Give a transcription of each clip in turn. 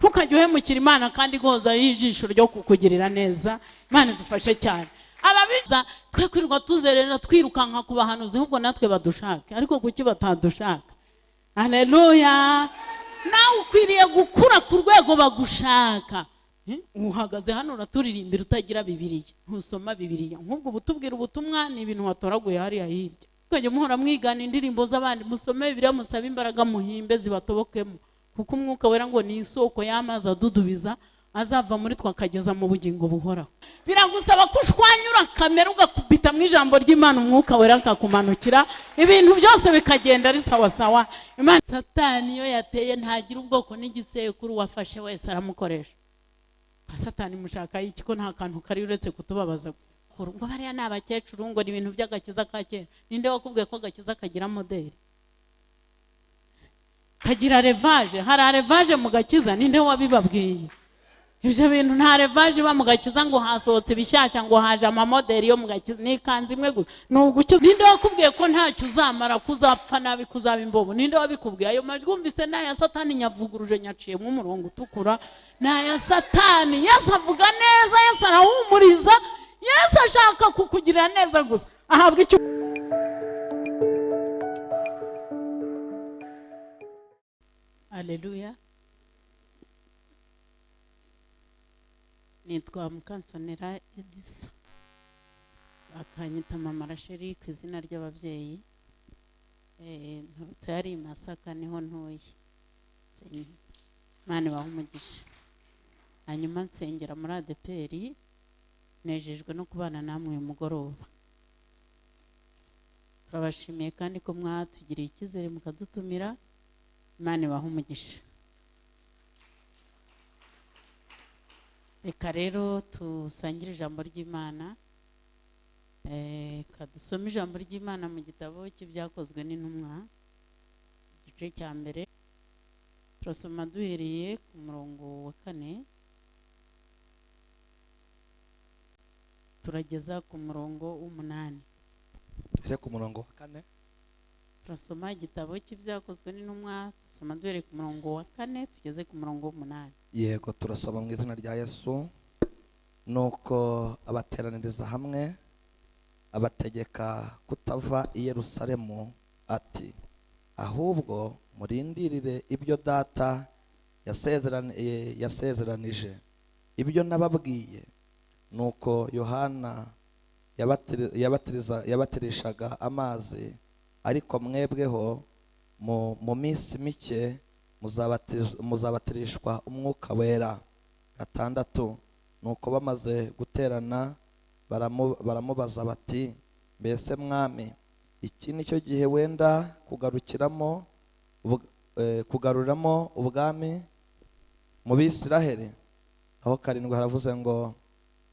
ntukajye uhemukira Imana kandi goza y'ijisho ryo kukugirira neza. Imana idufashe cyane. Ababiza twe kwirirwa tuzerera twirukanka ku bahanuzi ahubwo natwe badushaka, ariko kuki batadushaka? Haleluya. Nawe ukwiriye gukura ku rwego bagushaka. Uhagaze hano uraturirimbira utagira Bibiliya, ntusoma Bibiliya. Nk'ubwo Ubutubwira Ubutumwa ni ibintu watoraguye hariya hirya. Ukajya muhora mwigana indirimbo z'abandi, musome Bibiliya, musaba imbaraga, muhimbe zibatobokemo, kuko Umwuka Wera ngo ni isoko y'amazi adudubiza azava muri twe akageza mu bugingo buhoraho. Biragusaba ko ushwanyura kamera ugakubita mu ijambo ry'Imana, Umwuka Wera akakumanukira, ibintu byose bikagenda ari sawa sawa. Imana Satani yo yateye ntagira ubwoko n'igisekuru, wafashe wese aramukoresha. Satani mushaka iki ko nta kantu kari uretse kutubabaza gusa? Ngo bariya ni abakecuru, ngo ni ibintu by'agakiza ka kera. Ninde wakubwiye ko agakiza kagira modeli? Kagira revaje. Hari revaje mu gakiza? Ninde wabibabwiye? Ibyo bintu nta revaje ba mu gakiza ngo hasohotse bishyashya ngo haje amamodeli yo mu gakiza. Ni kanzi imwe gusa. Nugukiza. Ninde wakubwiye ko ntacyo uzamara, kuzapfa nabi, kuzaba imbobo? Ninde wabikubwiye? Ayo majwi umvise na ya Satani nyavuguruje, nyaciye mu murongo utukura. Na ya Satani. Yesu avuga neza, Yesu arahumuriza, Yesu ashaka kukugirira neza gusa. Ahabwa icyo. Haleluya. Nitwa Mukansonera Edisa, bakanyita Mama Rasheli ku izina ry'ababyeyi. Nturutse hari Masaka niho ntuye. Imana ibahe umugisha. Hanyuma nsengera muri ADPR, nejejwe no kubana namwe uyu mugoroba. Turabashimiye kandi ko mwatugiriye icyizere mukadutumira. Imana ibahe umugisha. Reka rero tusangire ijambo ry'Imana. Kadusome ijambo ry'Imana mu gitabo cy'ibyakozwe n'intumwa, igice cya mbere. Turasoma duhereye ku murongo wa 4 turageza ku murongo w'8. Duhere ku murongo wa 4. Turasoma igitabo cy'ibyakozwe n'intumwa, turasoma duhereye ku murongo wa 4 tugeze ku murongo w'8. Yego, turasoma mu izina rya Yesu. Nuko abateraniriza hamwe abategeka kutava i Yerusalemu, ati ahubwo murindirire ibyo data yasezeranije, ibyo nababwiye. Nuko Yohana yabatirishaga amazi, ariko mwebweho mu minsi mike muzabatirishwa Umwuka Wera. 6. Nuko bamaze guterana baramubaza bati, mbese mwami, iki nicyo gihe wenda kugaruriramo ubwami mu Bisiraheli? Aho 7 haravuze ngo,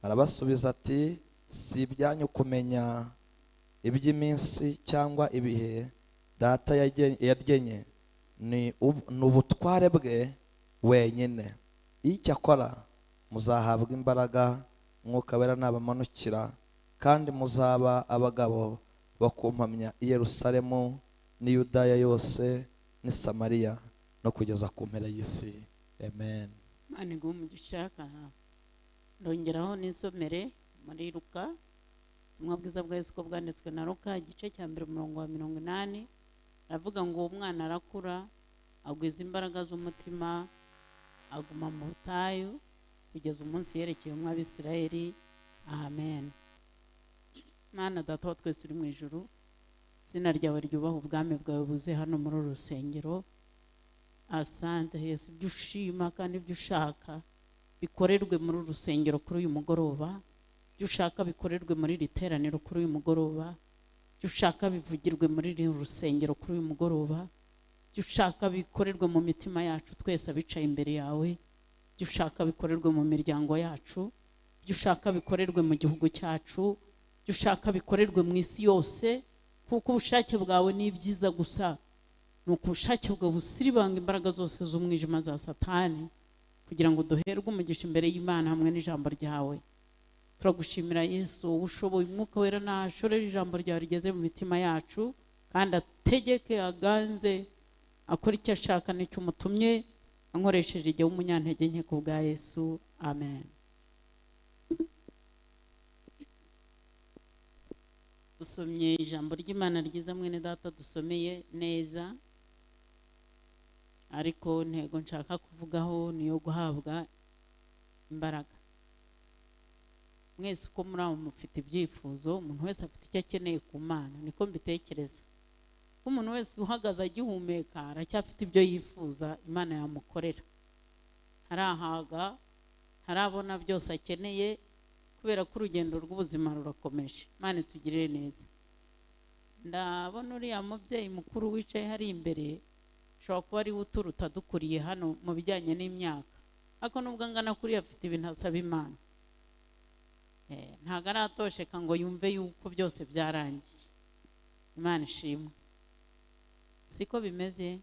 arabasubiza ati, si ibyanyu kumenya iby'iminsi cyangwa ibihe data yagenye, ni ubutware bwe wenyine. Icyakora muzahabwa imbaraga Umwuka Wera nabamanukira, kandi muzaba abagabo bakumpamya i Yerusalemu ni Yudaya yose ni Samariya no kugeza ku mpera y'isi. Amen. Imana iguhe umugisha. Ndongeraho n'isomere muri Luka, ubutumwa bwiza bwa Yesu ko bwanditswe na Luka, igice cya mbere umurongo wa 80. Aravuga ngo umwana arakura, agwiza imbaraga z'umutima, aguma mu butayu kugeza umunsi yerekeye umw'Abisirayeli. Amen. Mana Data wa twese uri mu ijuru, izina ryawe ryubaha, ubwami bwawe buze hano muri uru rusengero. Asante Yesu, ibyo ushima kandi ibyo ushaka bikorerwe muri uru rusengero kuri uyu mugoroba. Ibyo ushaka bikorerwe muri iri teraniro kuri uyu mugoroba. Ibyo ushaka bivugirwe muri iri rusengero kuri uyu mugoroba. Ibyo ushaka bikorerwe mu mitima yacu twese abicaye imbere yawe. Ibyo ushaka bikorerwe mu miryango yacu. Ibyo ushaka bikorerwe mu gihugu cyacu. Ibyo ushaka bikorerwe mu isi yose, kuko ubushake bwawe ni byiza gusa. Nuko ubushake bwawe busiribanga imbaraga zose z'umwijima za Satani, kugira ngo duherwe umugisha imbere y'Imana hamwe n'ijambo ryawe. Turagushimira Yesu, ushoboye Umwuka Wera nashorera ijambo ryawe rigeze mu mitima yacu, kandi ategeke, aganze, akora icyo ashaka n'icyo umutumye. ankoresheje igihe w'umunyantege nke ku bwa Yesu, amen. Dusomye ijambo ry'Imana ryiza mwene data dusomeye neza, ariko ntego nshaka kuvugaho niyo guhabwa imbaraga. Mwese uko muri abo mufite ibyifuzo, umuntu wese afite icyo akeneye ku Mana, niko mbitekereza. Umuntu wese uhagaze agihumeka aracyafite ibyo yifuza Imana yamukorera. Harahaga, harabona byose akeneye, kubera ko urugendo rw'ubuzima rurakomeje. Imana itugirire neza. Ndabona uriya mubyeyi mukuru wicaye hari imbere, ashobora kuba ari uturuta dukuriye hano mu bijyanye n'imyaka, ariko nubwo angana kuri afite ibintu asaba Imana. Ntago aratosheka ngo yumve yuko byose byarangiye. Imana ishimwe. Siko bimeze,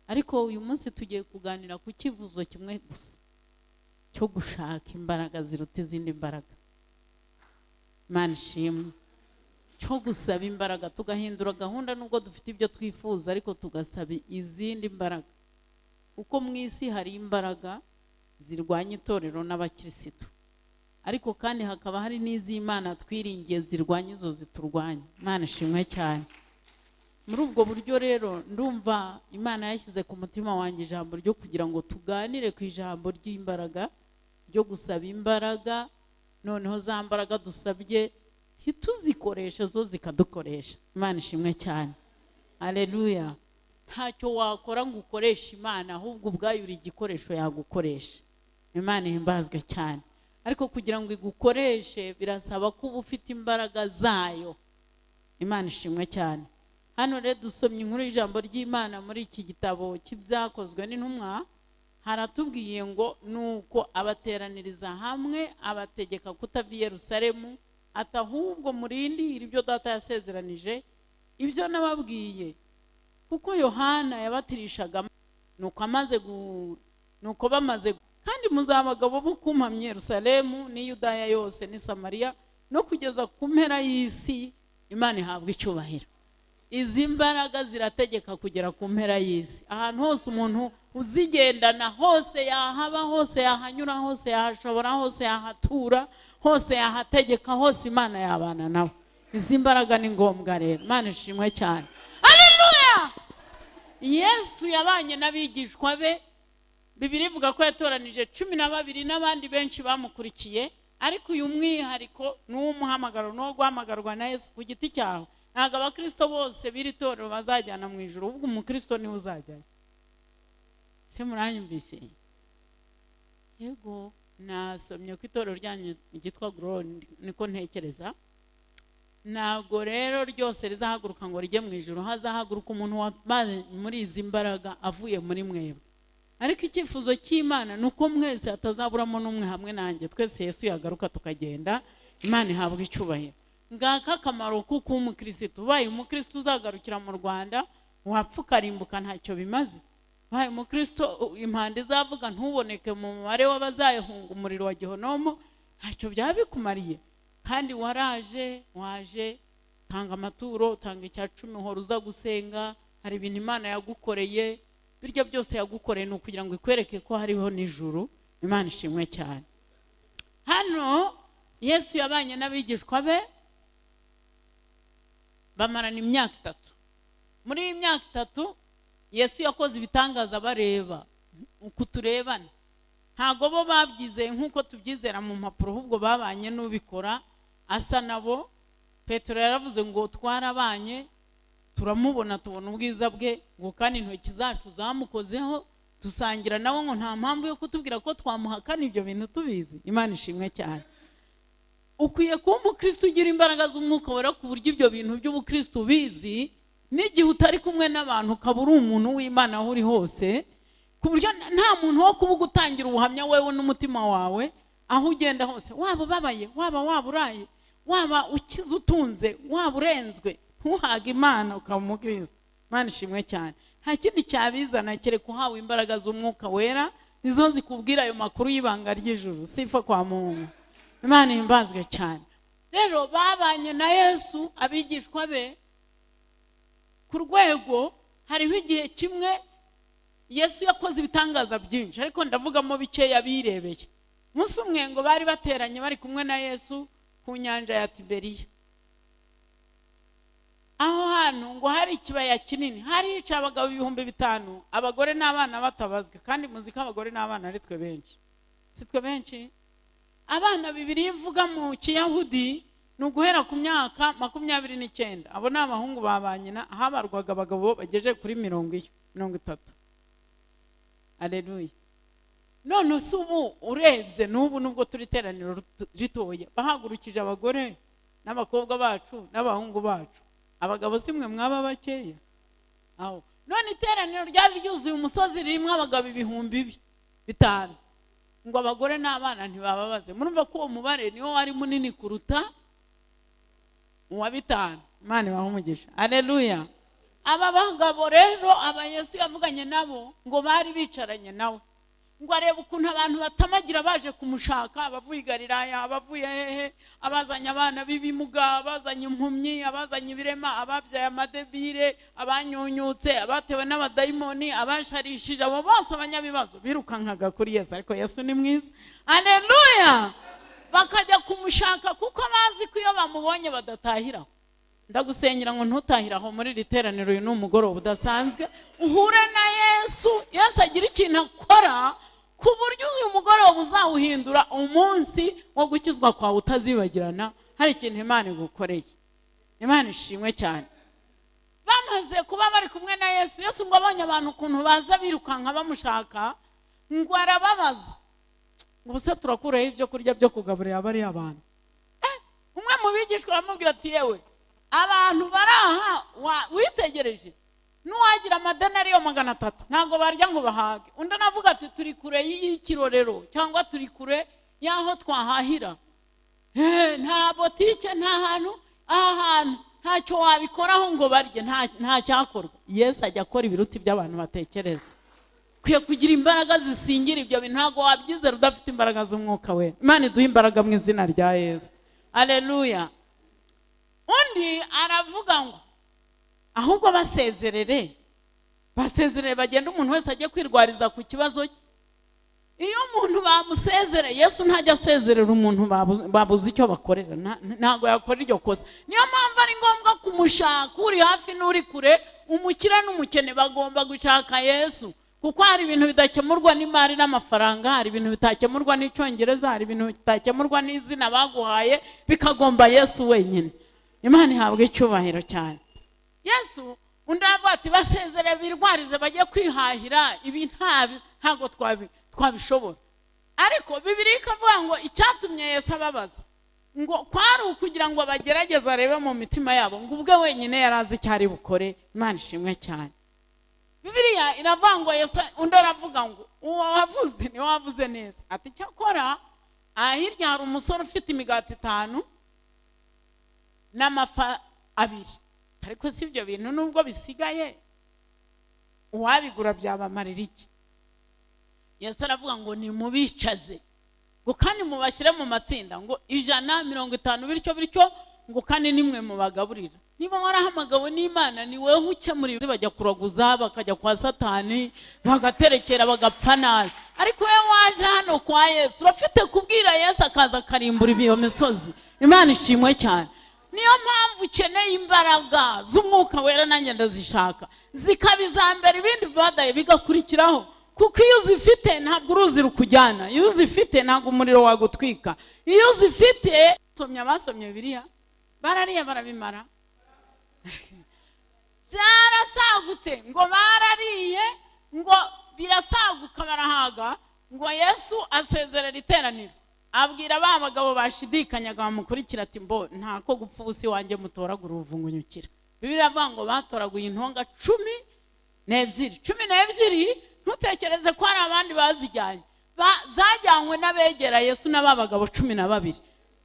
ariko uyu munsi tugiye kuganira ku kivuzo kimwe gusa cyo gushaka imbaraga ziruta izindi mbaraga. Imana ishimwe. Cyo gusaba imbaraga, tugahindura gahunda nubwo dufite ibyo twifuza, ariko tugasaba izindi mbaraga. Uko mu isi hari imbaraga zirwanya itorero n'abakirisitu, ariko kandi hakaba hari n'iz'Imana twiringiye zirwanya izo ziturwanya. Imana ishimwe cyane. Muri ubwo buryo rero ndumva Imana yashyize ku mutima wanjye ijambo ryo kugira ngo tuganire ku ijambo ry'imbaraga, ryo gusaba imbaraga, noneho za mbaraga dusabye ntituzikoreshe zo zikadukoresha. Imana ishimwe cyane. Haleluya. Ntacyo wakora ngo ukoreshe Imana, ahubwo ubwayo uri igikoresho yagukoresha. Imana ihimbazwe cyane. Ariko kugira ngo igukoreshe birasaba ko uba ufite imbaraga zayo. Imana ishimwe cyane. Hano rero dusomye inkuru y'ijambo ry'Imana muri iki gitabo cy'ibyakozwe n'intumwa. Haratubwiye ngo nuko abateraniriza hamwe, abategeka kutava i Yerusalemu, atahubwo murindira ibyo data yasezeranije, ibyo nababwiye, kuko Yohana yabatirishaga. Nuko bamaze, kandi muzabagabo bo kumpamya Yerusalemu ni Yudaya yose ni Samariya no kugeza ku mpera y'isi. Imana ihabwa icyubahiro. Izi mbaraga zirategeka kugera ku mpera y'isi. Ahantu hose umuntu uzigendana, hose yahaba, hose yahanyura, hose yahashobora, hose yahatura, hose yahategeka, hose Imana yabana nawe. Izi mbaraga ni ngombwa rero. Imana ishimwe cyane. Haleluya. Yesu yabanye n'abigishwa be. Bibiliya ivuga ko yatoranije 12 n'abandi benshi bamukurikiye, ariko uyu mwihariko n'umuhamagaro no guhamagarwa na Yesu ku giti cyaho. Ntago abakristo bose biri torero bazajyana mu ijuru, ubwo umukristo ni uzajyayo. Se muranyumvise? Yego, nasomye ko itorero ryanyu ryitwa Grow, niko ntekereza. Ntago rero ryose rizahaguruka ngo rijye mu ijuru, hazahaguruka umuntu wabaye muri izi mbaraga avuye muri mwebwe. Ariko icyifuzo cy'Imana nuko mwese atazaburamo n'umwe hamwe nanjye, twese Yesu yagaruka tukagenda. Imana ihabwa icyubahiro. Ngaka akamaro kuko umukristo ubaye umukristo uzagarukira mu Rwanda, wapfa ukarimbuka ntacyo bimaze. Ubaye umukristo impande zavuga ntuboneke mu mubare w'abazahunga umuriro wa Gihonomo, ntacyo byaba bikumariye. Kandi waje tanga amaturo, tanga icya 10, uhora uza gusenga, hari ibintu Imana yagukoreye. Biryo byose yagukoreye ni ukugira ngo ikwereke ko hariho n'ijuru. Imana ishimwe cyane. Hano Yesu yabanye n'abigishwa be, bamarana imyaka 3. Muri iyi myaka 3 Yesu yakoze ibitangaza bareba uko turebana. Ntago bo babyizeye nk'uko tubyizera mu mpapuro, ahubwo babanye n'ubikora asa nabo. Petero yaravuze ngo twarabanye, turamubona, tubona ubwiza bwe, ngo kandi intoki zacu zamukozeho, dusangira nawe, ngo nta mpamvu yo kutubwira ko twamuhakana ibyo bintu tubizi. Imana ishimwe cyane. Ukwiye kuba umukristo ugira imbaraga z'Umwuka Wera ku buryo ibyo bintu by'ubukristo ubizi, n'igihe utari kumwe n'abantu ukaba uri umuntu w'Imana aho uri hose, ku buryo nta muntu wo kuvuga utangira ubuhamya wewe n'umutima wawe aho ugenda hose, waba babaye, waba uraye, waba ukize utunze, waba urenzwe, ntuhaga Imana ukaba umukristo. Imana ishimwe cyane. Nta kindi cyabizana kereka uhawe imbaraga z'Umwuka Wera, nizo zikubwira ayo makuru y'ibanga ry'ijuru. Sifa kwa Mungu. Imana ihimbazwe cyane. Rero babanye na Yesu abigishwa be ku rwego, hariho igihe kimwe Yesu yakoze ibitangaza byinshi, ariko ndavugamo bikeya birebeye. Umunsi umwe ngo bari bateranye bari kumwe na Yesu ku nyanja ya Tiberiya. Aho hantu ngo hari ikibaya kinini, hari hica abagabo 5,000, abagore n'abana batabazwe, kandi muzika abagore n'abana ari twe benshi. Si twe benshi? Abana bibiri ivuga mu Kiyahudi nuguhera ku myaka 29. Abo ni abahungu babanyina, habarwaga abagabo bageje kuri 30. Haleluya. None subu urebye nubu nubwo turi teraniro ritoya, bahagurukije abagore n'abakobwa bacu n'abahungu bacu. Abagabo simwe mwaba bakeya. Aho none iteraniro ryari ryuzuye umusozi ririmo abagabo 5,000. Ngo abagore n'abana ntibababaze. Murumva ko umubare niwo wari munini kuruta uwa 5. Imana ibahe umugisha. Haleluya. Aba bagabo rero aba Yesu yavuganye nabo ngo bari bicaranye nawe, ngo arebe ukuntu abantu batamagira baje kumushaka, abavuye i Galilaya, abavuye hehe, abazanye abana b'ibimuga, abazanye impumyi, abazanye ibirema, ababyaye amadebire, abanyunyutse, abatewe n'abadayimoni, abasharishije, abo bose abanyabibazo birukankaga kuri Yesu. Ariko Yesu ni mwiza. Haleluya. Bakajya kumushaka kuko bazi ko iyo bamubonye badatahiraho. Ndagusengera ngo ntutahiraho muri riteraniro uyu n'umugoroba udasanzwe, uhure na Yesu. Yesu agira ikintu akora ku buryo uyu mugoroba uzawuhindura umunsi wo gukizwa kwawe utazibagirana. Hari ikintu Imana igukoreye. Imana ishimwe cyane. Bamaze kuba bari kumwe na Yesu, Yesu ngo abonye abantu ukuntu baza birukanka bamushaka, ngo arababaza ngo ubuse turakuraho ibyo kurya byo kugaburira abari abantu. Umwe mu bigishwa aramubwira ati, yewe abantu baraha witegereje nuwagira amadenariyo 300 ntago barya ngo bahage. Undi navuga ati turi kure y'ikirorero cyangwa turi kure yaho twahahira, nta botike, nta hantu, ahantu ntacyo wabikoraho ngo barye, nta cyakorwa. Yesu ajya akora ibiruti by'abantu batekereza. Kwiye kugira imbaraga zisingira ibyo bintu, ntago wabyizera udafite imbaraga z'Umwuka Wera. Imana iduhe imbaraga mu izina rya Yesu. Haleluya. Undi aravuga ngo ahubwo basezerere bagenda umuntu wese ajye kwirwariza ku kibazo cye. Iyo umuntu bamusezere, Yesu ntajya asezerera umuntu babuze icyo bakorera, ntago yakora iryo kosa. Niyo mpamvu ari ngombwa kumushaka, uri hafi n'uri kure, umukire n'umukene bagomba gushaka Yesu, kuko hari ibintu bidakemurwa n'imari n'amafaranga, hari ibintu bitakemurwa n'icyongereza, hari ibintu bitakemurwa n'izina baguhaye, bikagomba Yesu wenyine. Imana ihabwe icyubahiro cyane. Yesu undi aravuga ati basezere birwarize bajye kwihahira, ibi ntago twabishobora. Ariko Bibiliya ikavuga ngo icyatumye Yesu ababaza ngo kwari ukugira ngo bagerageze arebe mu mitima yabo, ngo ubwe wenyine yarazi cyari bukore. Imana ishimwe cyane. Bibiliya iravuga ngo Yesu undi aravuga ngo uwo wavuze ni wavuze neza. Ati cyakora ahirya hari umusore ufite imigati 5 n'amafa 2. Ariko si ibyo bintu nubwo bisigaye uwabigura byabamarira iki? Yesu aravuga ngo ni mubicaze, ngo kandi mubashyire mu matsinda, ngo 150 bityo ngo kandi nimwe mubagaburira. Niba warahamagawe n'Imana ni wewe ukemura, bajya kuraguza bakajya kwa Satani bagaterekera bagapfa nabi. Ariko wewe waje hano kwa Yesu urafite kubwira Yesu akaza karimbura iyo misozi. Imana ishimwe cyane. Niyo mpamvu ukeneye imbaraga z'Umwuka Wera, nanjye ndazishaka, zikabizambera ibindi bibadaye bigakurikiraho. Kuko iyo uzifite ntabwo uruzi rukujyana, iyo uzifite ntabwo umuriro wagutwika. Iyo uzifite basomye Bibiliya barariye barabimara. Byarasagutse ngo barariye, ngo birasaguka barahaga, ngo Yesu asezerera iteraniro, abwira ba bagabo bashidikanyaga bamukurikira ati mbo ntako gupfa ubusi wanjye mutoragura ubuvungunyukira. Bibiliya avuga ngo batoraguye intonga 12. Ntutekereze ko hari abandi bazijyanye, zajyanywe n'abegera Yesu n'ababagabo 12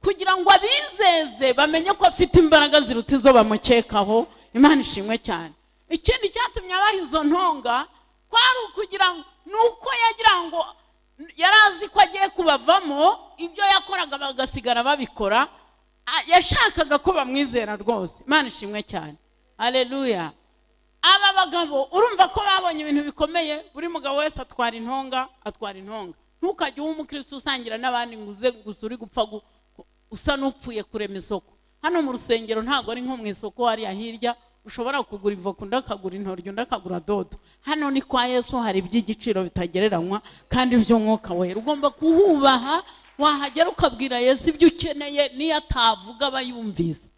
kugira ngo abizeze bamenye ko afite imbaraga ziruta izo bamukekaho. Imana ishimwe cyane. Ikindi cyatumye abaha izo ntonga kwari ukugira ngo nuko yagira ngo yarazi ko agiye kubavamo, ibyo yakoraga bagasigara babikora, yashakaga ko bamwizera rwose. Imana ishimwe cyane. Haleluya. aba bagabo urumva ko babonye ibintu bikomeye. Buri mugabo wese atwara intonga. Ntukajye umukristo usangira n'abandi nguze gusuri gupfa usa n'upfuye kurema isoko. Hano mu rusengero ntago ari nko mu isoko hari ahirya ushobora kugura ivoka ndakagura intoryo ndakagura dodo. Hano ni kwa Yesu hari iby'igiciro bitagereranywa kandi by'Umwuka Wera. Ugomba kuhubaha, wahagera ukabwira Yesu ibyo ukeneye, niyo atavuga bayumvise.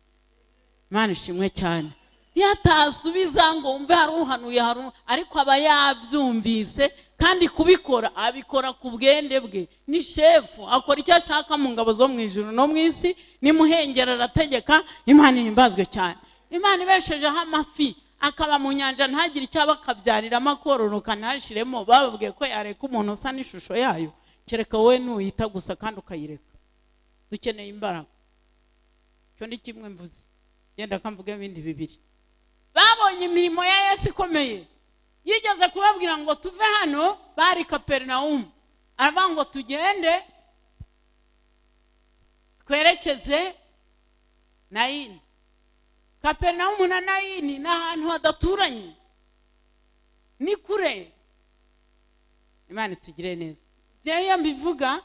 Imana ishimwe cyane. Niyo atasubiza ngo umve hari uhanuye ariko aba yabyumvise kandi kubikora abikora ku bwende bwe. Ni shefu akora icyo ashaka mu ngabo zo mu ijuru no mu isi, nimuhengera arategeka. Imana ihimbazwe cyane. Imana ibeshejeho amafi akaba mu nyanja ntagire icyo abakabyariramo akororoka ntashiremo. Bababwiye ko yareka umuntu usa n'ishusho yayo, kereka wowe nuyita gusa kandi ukayireka. Dukeneye imbaraga. Cyo ndi kimwe mvuze, genda kamvuge ibindi bibiri. Babonye imirimo ya Yesu ikomeye. Yigeze kubabwira ngo tuve hano, bari Kaperinaumu. Aravuga ngo tugende twerekeze Nayini. Kaperinaumu na Nayini ni ahantu hadaturanye, ni kure. Imana itugire neza. Jewe mbivuga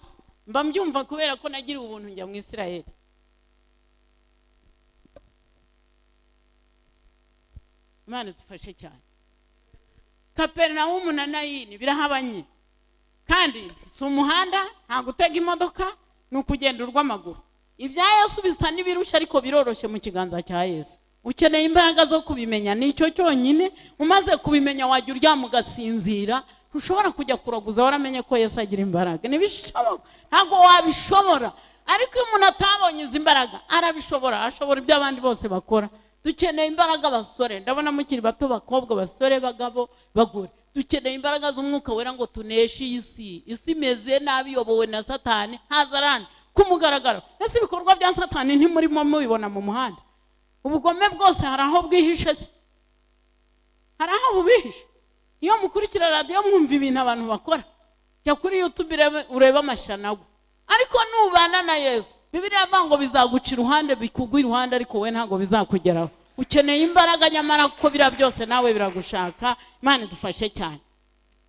mba mbyumva kubera ko nagira ubuntu njya mu Isirayeli. Imana dufashe cyane. Kaperinaumu na Nayini birahabanye kandi si umuhanda, nta gutega imodoka, ni ukugenda urw'amaguru. Ibya Yesu bisa n'ibirushya ariko biroroshye mu kiganza cya Yesu. Ukeneye imbaraga zo kubimenya, nicyo cyonyine. Umaze kubimenya wajya uryama ugasinzira. Ntushobora kujya kuraguza waramenye ko Yesu agira imbaraga. Ntibishoboka, ntabwo wabishobora. Ariko iyo umuntu atabonye izi imbaraga arabishobora, ashobora ibyo abandi bose bakora. Dukeneye imbaraga basore, ndabona mukiri bato, bakobwa, basore, bagabo, bagore. Dukeneye imbaraga z'Umwuka Wera ngo tuneshe isi. Isi imeze nabi, yobowe na Satani hazarani kumugaragaro. Ese ibikorwa bya Satani ntimurimo mubibona mu muhanda? Ubugome bwose hari aho bwihishe se, hari aho bubihishe. Iyo mukurikira radio mwumva ibintu abantu bakora, jya kuri YouTube ureba amashanago. Ariko nubana na Yesu, Bibiliya ivuga ngo bizaguca iruhande, bikugwa iruhande, ariko we ntago bizakugeraho. Ukeneye imbaraga nyamara ko bira byose nawe biragushaka. Imana idufashe cyane.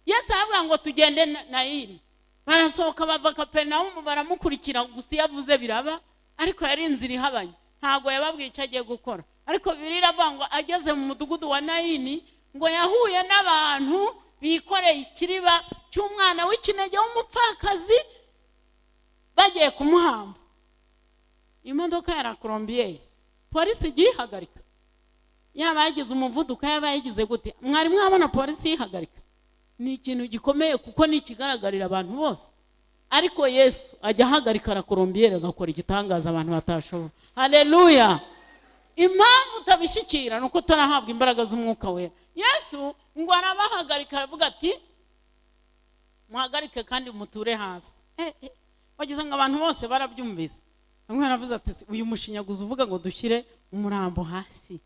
Yesu avuga ngo tugende Nayini. Barasohoka bava Kaperinaumu baramukurikira, gusa yavuze biraba, ariko yari inzira ihabanye. Ntago yababwiye icyo agiye gukora. Ariko Bibiliya ivuga ngo ageze mu mudugudu wa Nayini ngo yahuye n'abantu bikoreye ikiriba cy'umwana w'ikinege w'umupfakazi bagiye kumuhamba. Imodoka ya Colombia, polisi igihagarika. Yaba yagize umuvuduko, yaba yagize gute, mwari mwabona polisi yihagarika? Ni ikintu gikomeye kuko ni ikigaragarira abantu bose. Ariko Yesu ajya ahagarika la Colombia agakora igitangaza abantu batashobora. Haleluya. Impamvu utabishikira nuko turahabwa imbaraga z'Umwuka Wera. Yesu ngo arabahagarika aravuga ati muhagarike kandi muture hasi. Wagize ngo abantu bose barabyumvise. Bamwe baravuze ati uyu mushinyaguzi uvuga ngo dushyire umurambo hasi.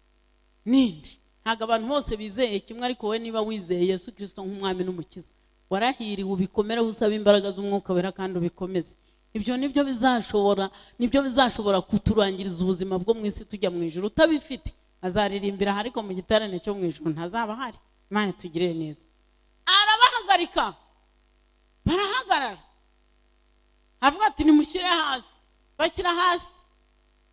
Ninde? Ntago abantu bose bizeye kimwe, ariko we niba wizeye Yesu Kristo nk'umwami n'umukiza, warahiriwe ubikomere usaba imbaraga z'Umwuka Wera kandi ubikomeze. Ibyo nibyo bizashobora kuturangiriza ubuzima bwo mu isi tujya mu ijuru. Utabifite azaririmbira ariko mu gitarane cyo mu ijuru ntazaba hari. Imana tugirire neza. Arabahagarika, barahagarara. Avuga ati nimushyire hasi. Bashyira hasi.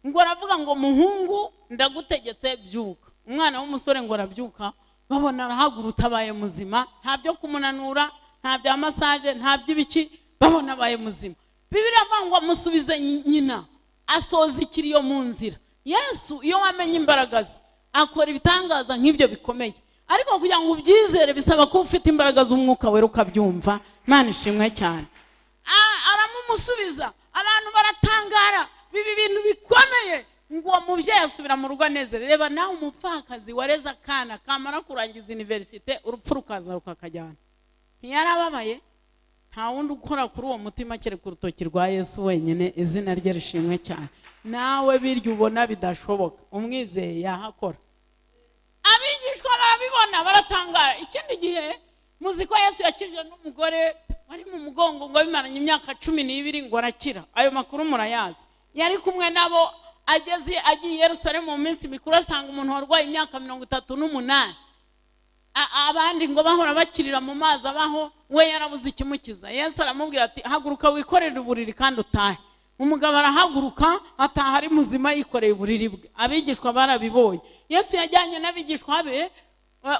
Ngo aravuga ngo muhungu ndagutegetse byuka. Umwana w'umusore ngo arabyuka, babona arahagurutse abaye muzima, nta byo kumunanura, nta bya massage, nta by'ibiki, babona abaye muzima. Bibiliya ivuga ngo amusubize nyina, asoza ikiriyo mu nzira. Yesu iyo wamenye imbaraga ze akora ibitangaza nk'ibyo bikomeye, ariko kugira ngo ubyizere bisaba ko ufite imbaraga z'Umwuka Wera ukabyumva. Imana ishimwe cyane. Aramumusubiza, abantu baratangara, bibi bintu bikomeye. Ngo umubyeyi asubira mu rugo anezere. Reba nawe umupfakazi wareze akana kamara kurangiza universite, urupfu rukaza rukakajyana. Ntiyarababaye? Nta wundi ukora kuri uwo mutima kereka urutoki rwa Yesu wenyine, izina rye rishimwe cyane. Nawe biryo ubona bidashoboka, umwizeye yahakora. Abigishwa barabibona baratangara. Ikindi gihe muzi ko Yesu yakije n'umugore wari mu mugongo ngo bimaranye imyaka 12 ngo arakira. Ayo makuru murayazi. Yari kumwe nabo agiye Yerusalemu mu minsi mikuru, asanga umuntu warwaye imyaka 38. abandi ngo bahora bakirira mu mazi abaho, we yarabuze ikimukiza. Yesu aramubwira ati haguruka wikorere uburiri kandi utahe. Umugabo arahaguruka ataha ari muzima yikoreye uburiri bwe. Abigishwa barabibonye. Yesu yajyanye n'abigishwa be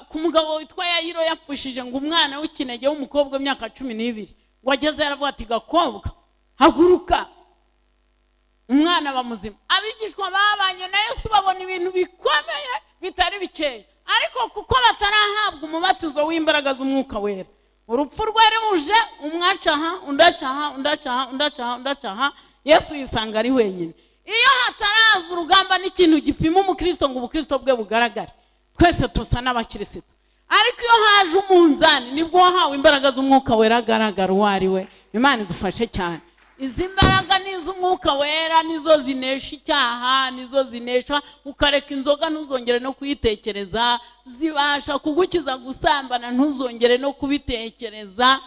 ku mugabo witwa Yayiro yapfushije ngo umwana w'ikinege w'umukobwa w'imyaka 12 ngo ageze yaravuga ati gakobwa haguruka, umwana bamuzima. Abigishwa babanye na Yesu babona ibintu bikomeye bitari bikeya, ariko kuko batarahabwa umubatizo w'imbaraga z'Umwuka Wera, urupfu rwari ruje umwacaha undacaha Yesu yisanga ari wenyine. Iyo hataraza urugamba n'ikintu gipima umukristo ngo ubukristo bwe bugaragare, twese tusa n'abakristo. Ariko iyo haje umunzani nibwo wahawe imbaraga z'Umwuka Wera agaragara uwo ari we. Imana idufashe cyane. Izi mbaraga n'iz'Umwuka Wera nizo zinesha icyaha, nizo zinesha ukareka inzoga ntuzongere no kuyitekereza, zibasha kugukiza gusambana ntuzongere no kubitekereza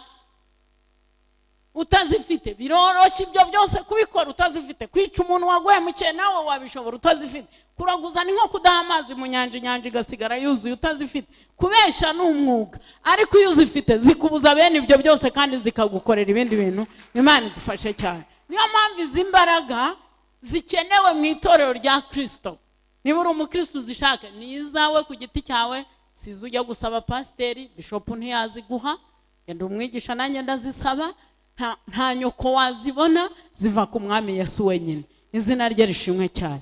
utazifite. Biroroshye ibyo byose kubikora utazifite. Kwica umuntu waguhemukiye nawe wabishobora utazifite. Kuraguza ni nko kudaha amazi mu nyanja, inyanja igasigara yuzuye utazifite. Kubesha n'umwuga, ariko iyo uzifite zikubuza bene ibyo byose kandi zikagukorera ibindi bintu. Imana idufashe cyane. Niyo mpamvu izi mbaraga zikenewe mu itorero rya Kristo. Niba uri umukristo uzishaka ni izawe ku giti cyawe, sizo ujya gusaba pasiteri, bishop ntiyaziguha, yenda umwigisha nanjye ndazisaba. Nta nyoko wazibona, ziva ku mwami Yesu wenyine. Izina rye rishimwe cyane.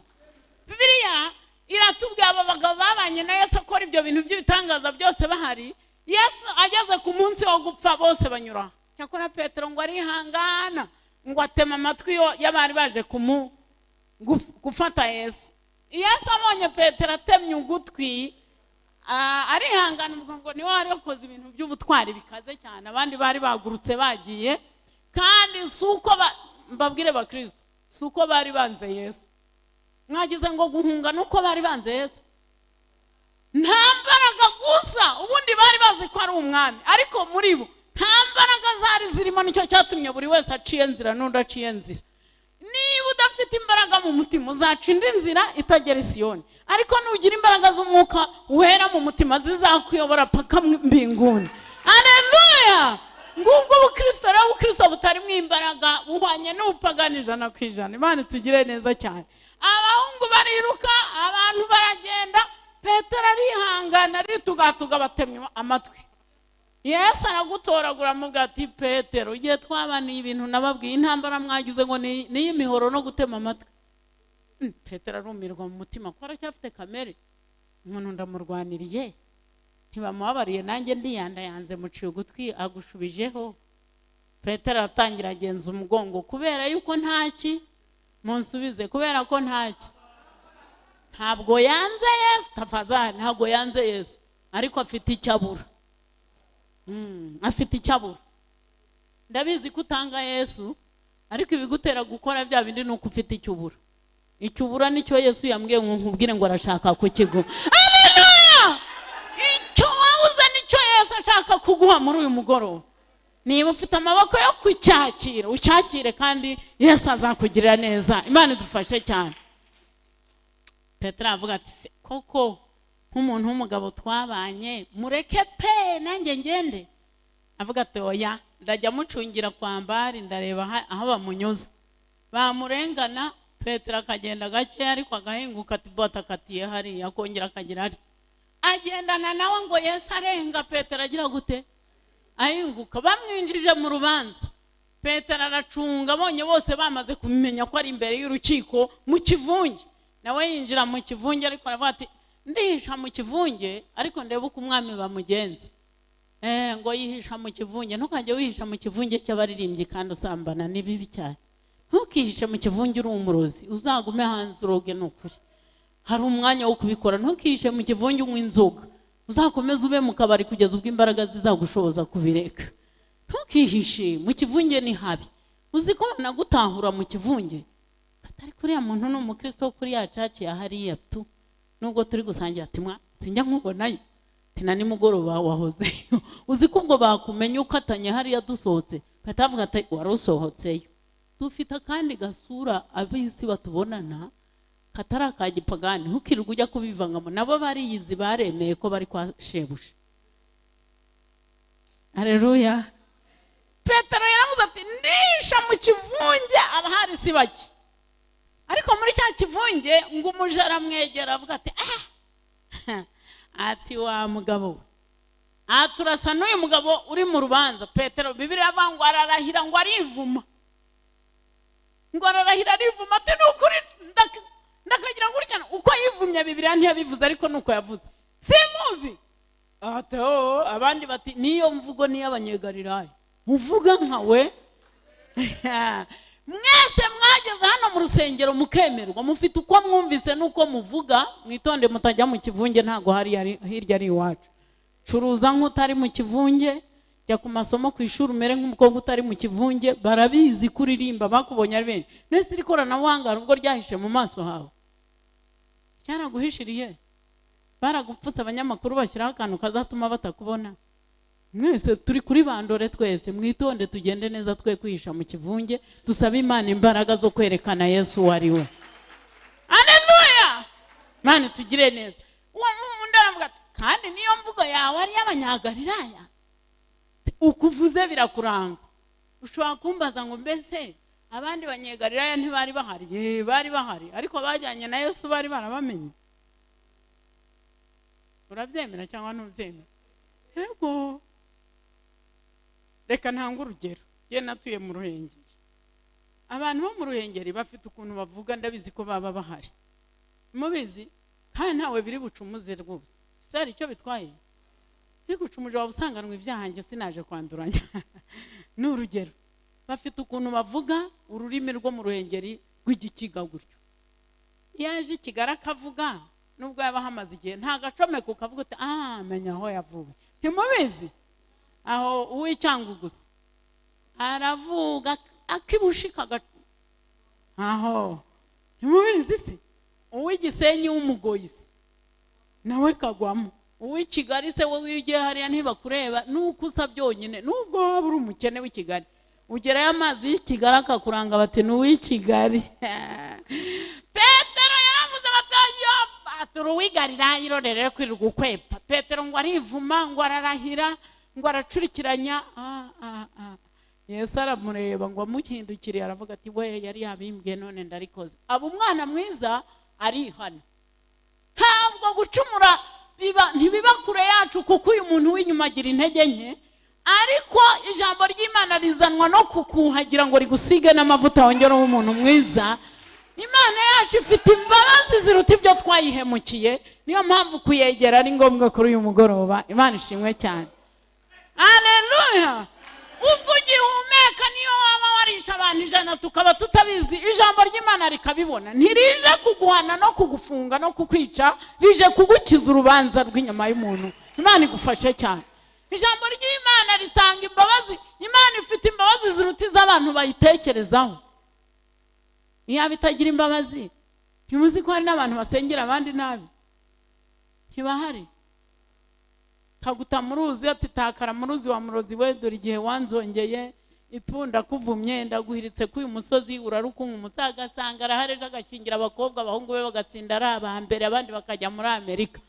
Bibiliya iratubwira aba bagabo babanye na Yesu akora ibyo bintu by'ibitangaza byose bahari. Yesu ageze ku munsi wo gupfa bose banyura. Cyakora Petero ngo arihangana ngo atema amatwi y'abari baje gufata Yesu. Yesu abonye Petero atemye ugutwi, arihangana ngo ni wari yakoze ibintu by'ubutwari bikaze cyane. Abandi bari bagurutse bagiye, kandi suko mbabwire bakristo, suko bari banze Yesu. Mwagize ngo guhunga nuko bari banze Yesu? Nta mbaraga gusa, ubundi bari bazi ko ari umwami, ariko muri bo nta mbaraga zari zirimo. Nicyo cyatumye buri wese aciye nzira n'undi aciye nzira. Niba udafite imbaraga mu mutima uzacinda inzira itagera i Siyoni, ariko nugira imbaraga z'Umwuka Wera mu mutima zizakuyobora paka mbinguni. Haleluya! Ngubwo ubukristo rero, ubukristo butarimo imbaraga buhwanye n'ubupagani 100%. Imana tugire neza cyane. Abahungu bariruka, abantu baragenda, Petero arihangana aritugatuga batemye amatwi. Yesu aragutoragura mubwira ati Petero, igihe twabaniye ibintu nababwiye, intambara mwagize ngo ni imihoro no gutema amatwi. Petero arumirwa mu mutima ko aracyafite kamere. Umuntu ndamurwaniriye, ntibamubabariye nanjye ndiyandayanze muciye ugutwi agushubijeho. Petero atangira agenza umugongo kubera yuko ntaki munsubize, kubera ko ntaki. Ntabwo yanze Yesu, tafazani, ntabwo yanze Yesu, ariko afite icyabura. Afite icyabura. Ndabizi kutanga Yesu, ariko ibigutera gukora bya bindi nuko ufite icyubura. Icyubura nicyo Yesu yambwiye ngo nkubwire ngo arashaka kukigo. Haleluya! Icyo wawuze nicyo Yesu ashaka kuguha muri uyu mugoroba. Niba ufite amaboko yo kucyakira, ucyakire kandi Yesu azakugirira neza. Imana idufashe cyane. Petero avuga ati koko nk'umuntu w'umugabo twabanye mureke pe nanjye ngende. Avuga ati oya, ndajya mucungira kwa mbari ndareba aho bamunyuza. Bamurengana, Petero akagenda gake ariko agahinguka ati bota katiye hari akongera akagira ari. Agendana nawe ngo Yesu arenga, Petero agira gute? Ahinguka. Bamwinjije mu rubanza, Petero aracunga, abonye bose bamaze kumenya ko ari imbere y'urukiko mu kivunge. Nawe yinjira mu kivunge ariko aravuga ati ndihisha mu kivunge ariko ndebe uko umwami bamugenze. Ngo yihisha mu kivunge. Ntukajye wihisha mu kivunge cy'abaririmbyi kandi usambana, ni bibi cyane. Ntukihishe mu kivunge uri umurozi, uzagume hanze uroge n'ukuri. Hari umwanya wo kubikora. Ntukihishe mu kivunge unywa inzoga, uzakomeza ube mu kabari kugeza ubwo imbaraga zizagushoboza kubireka. Ntukihishe mu kivunge, ni habi. Uzi ko banagutahura mu kivunge. Atari kuriya muntu ni umukristo kuri ya caci ya hariya tu, nubwo turi gusangira ati mwa sinjya nkubonayo, tina nimugoroba wahoze. Uzi ko ubwo bakumenya ukatanye hariya dusohotse, batavuga ati warusohotseyo. Dufite kandi gasura abisi batubonana katara kagipagani, ntukirirwa ujya kubivangamo. Nabo bariyizi baremeye ko bari kwa shebushe. Haleluya. Petero yaravuze ati ndisha mu kivunge abahari si bake, ariko muri cya kivunge ngo umuja aramwegera avuga ati ati wa mugabo turasa n'uyu mugabo uri mu rubanza. Petero Bibiliya avuga ngo ararahira ngo arivuma, ngo ararahira arivuma ati n'ukuri ndakagira ngo urikana uko yivumye. Bibiliya ntiyabivuze ariko nuko yavuze simuzi. Ati abandi bati niyo mvugo niyo abanyegalilaya uvuga nkawe. Mwese mwageze hano mu rusengero mukemerwa, mufite uko mwumvise nuko muvuga, mwitonde mutajya mu kivunge, ntago hari hirya ari iwacu. Curuza nk'utari mu kivunge, jya ku masomo ku ishuri umere nk'umukobwa utari mu kivunge, barabizi kuririmba bakubonye ari benshi. Nese ikoranabuhanga ubwo ryahishe mu maso hawe cyaraguhishiriye, baragupfutse abanyamakuru bashyiraho akantu kazatuma batakubona. Mwese turi kuri bandore, twese mwitonde tugende neza, twe kwihisha mu kivunge, dusabe Imana imbaraga zo kwerekana Yesu wari we. Haleluya. Mani tugire neza. Undi aravuga kandi niyo mvugo yawe ari y'abanyagalilaya ukuvuze birakuranga. Ushobora kumbaza ngo mbese abandi banyegalilaya ntibari bahari? Bari bahari, ariko bajyanye na Yesu bari barabamenye. Urabyemera cyangwa ntubyemera? Yego. Reka ntanga urugero. Ye natuye mu Ruhengeri. Abantu bo mu Ruhengeri bafite ukuntu bavuga, ndabizi ko baba bahari. Mubizi kandi ntawe biri bucumuze rwose. Sari icyo bitwaye? Bigucumuje wabusanganwe ibyaha nge sinaje kwanduranya. Ni urugero. Bafite ukuntu bavuga ururimi rwo mu Ruhengeri rw'igikiga gutyo. Yaje Kigali akavuga nubwo yaba hamaze igihe nta gacome kukavuga uti menya aho yavuye. Ntimubizi? Aho uw'icyangwa gusa aravuga akibushika aho. Ntimubizi se? Uw'igisenyi w'umugoyi se nawe kagwamo. Uw'ikigali se wowe ugiye hariya ntibakureba nuko usa byonyine, nubwo waba uri umukene w'ikigali ugerayo amazi y'Ikigali akakuranga bati n'uw'ikigali. Petero yaravuze batayo baturu wigarira irorere kwirirwa ukwepa. Petero ngo arivuma, ngo ararahira, ngo aracurikiranya. Yesu aramureba ngo amuhindukire aravuga ati we yari yabimbwiye none ndarikoze. Abo umwana mwiza arihana. Ntabwo gucumura ntibiba kure yacu kuko uyu muntu w'inyuma agira intege nke, ariko ijambo ry'Imana rizanwa no kukuhagira ngo rigusige n'amavuta wongereho umuntu mwiza. Imana yacu ifite imbabazi ziruta ibyo twayihemukiye, niyo mpamvu kuyegera ari ngombwa kuri uyu mugoroba. Imana ishimwe cyane. Haleluya. Ubwo ugihumeka niyo waba warisha abantu 100 tukaba tutabizi, ijambo ry'Imana rikabibona. Ntirije kuguhana no kugufunga no kukwica, rije kugukiza urubanza rw'inyama y'umuntu. Imana igufashe cyane. Ijambo ry'Imana ritanga imbabazi. Imana ifite imbabazi ziruta iz'abantu bayitekerezaho. Iyo bitagira imbabazi, ntimuzi ko hari n'abantu basengera abandi nabi? Ntibahari? Kaguta muruzi ati takara muruzi wa murozi we, dore igihe wanzongeye ipunda kuvumye ndaguhiritse ku uyu musozi urarukunga umutsaga sanga arahareje agashingira abakobwa abahungu be bagatsinda ari abambere abandi bakajya muri Amerika.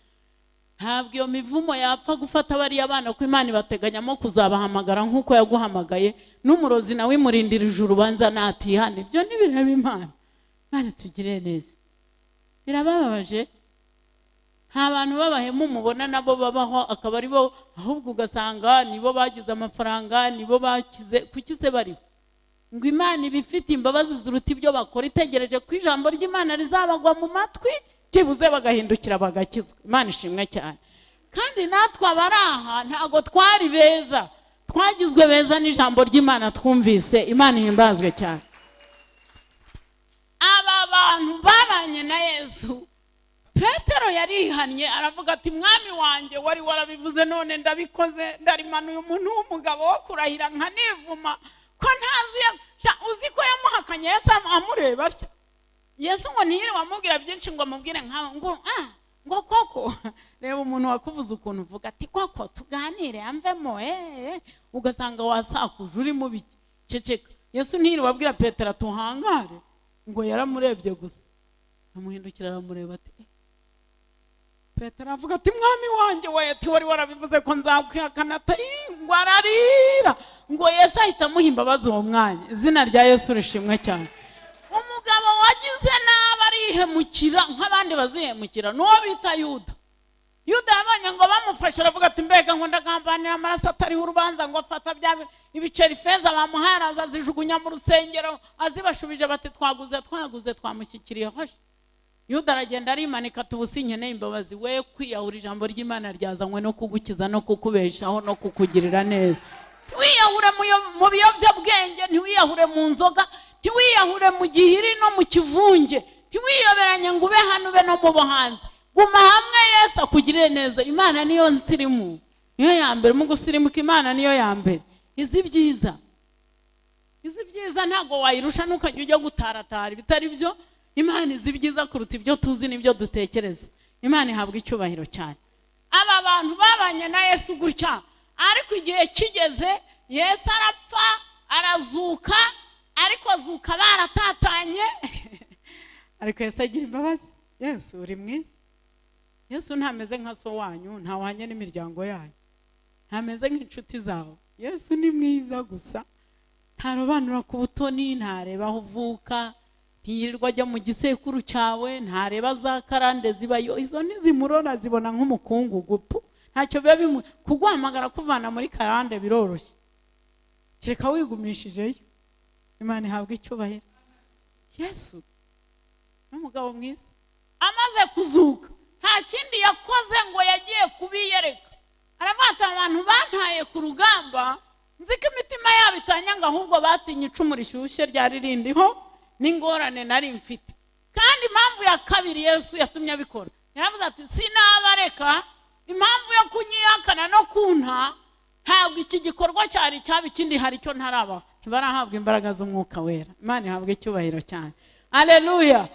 Ntabwo iyo mivumo yapfa gufata bari abana ko Imana ibateganyamo kuzabahamagara nkuko yaguhamagaye, n'umurozi nawe imurindirije urubanza natihane. Ibyo ntibireba Imana. Imana tugire neza. Birababaje nta bantu babahemu mubona nabo babaho akaba ari bo, ahubwo ugasanga nibo bagize amafaranga, nibo bakize. Kuki se bari ngo Imana ibifite imbabazi ziruta ibyo bakora, itegereje ko ijambo ry'Imana rizabagwa mu matwi kibuze bagahindukira bagakizwa. Imana ishimwe cyane. Kandi natwe abaraha ntago twari beza, twagizwe beza n'ijambo ry'Imana twumvise. Imana ihimbazwe cyane. Aba bantu babanye na Yesu, Petero yarihannye aravuga ati mwami wanjye wari warabivuze none ndabikoze, ndarimanuye umuntu w'umugabo wo kurahira nkanivuma ko ntazi uzi ko yamuhakanye. Yesu amureba atya. Yesu ngo ntiyiri wamubwira byinshi ngo amubwire ngo koko reba umuntu wakuvuza ukuntu uvuga ati koko tuganire amvemo ugasanga wasakuje uri mu biki ceceka. Yesu ntiyiri wabwira Petero tuhangare, ngo yaramurebye gusa amuhindukira aramureba ati Petero avuga ati mwami wanjye we, ati wari warabivuze ko nzakwihakana, ngo ararira, ngo Yesu ahita amuha imbabazi uwo mwanya. Izina rya Yesu rishimwe cyane. Umugabo wagize nabi arihemukira nk'abandi bazihemukira n'uwo bita Yuda. Yuda yabonye ngo bamufashe, aravuga ati mbega ngo ndagambanira amaraso atariho urubanza, ngo afata bya ibiceri feza bamuharaza azijugunya mu rusengero, azibashubije bati twaguze twamushyikiriye hoshi. Yuda aragenda arimanika, tubusinkeneye imbabazi. We kwiyahura, ijambo ry'Imana ryazanywe no kugukiza no kukubeshaho no kukugirira neza. Ntiwiyahure mu biyobyabwenge, ntiwiyahure mu nzoga, ntiwiyahure mu gihiri no mu kivunge, ntiwiyoberanye ngo ube hano ube no mu buhanzi. Guma hamwe, Yesu akugirire neza. Imana niyo nsirimu, niyo ya mbere mu gusirimuka. Imana niyo ya mbere. Izi byiza ntago wayirusha n'ukajya ujya gutaratara bitari byo. Imana izi byiza kuruta ibyo tuzi n'ibyo dutekereza. Imana ihabwa icyubahiro cyane. Aba bantu babanye na Yesu gutya, ariko igihe kigeze Yesu arapfa, arazuka, ariko azuka baratatanye. Ariko Yesu agira imbabazi. Yesu uri mwiza. Yesu ntameze nka so wanyu, ntawanye n'imiryango yanyu, ntameze nk'inshuti zawe. Yesu ni mwiza gusa, ntarobanura ku butoni, ntareba aho uvuka, ntiyirirwa ajya mu gisekuru cyawe, ntareba za karande zibayo. Izo ntizimurora, zibona nk'umukungugu. Ntacyo biba kuguhamagara kuvana muri karande biroroshye, kereka wigumishijeyo. Imana ihabwa icyubahiro. Yesu n'umugabo mwiza. Amaze kuzuka, nta kindi yakoze ngo yagiye kubiyereka. Aravuga abantu bantaye ku rugamba, nzi ko imitima yabo itanyanga, ahubwo batinye icumu rishyushye ryari rindiho n'ingorane nari mfite. Kandi impamvu ya kabiri Yesu yatumye abikora, yaravuze ati sinabareka. Impamvu yo kunyihakana no kunta, ntabwo iki gikorwa cyari cyaba, ikindi hari icyo ntarabaho. Ntibarahabwa imbaraga z'Umwuka Wera. Imana ihabwa icyubahiro cyane. Haleluya.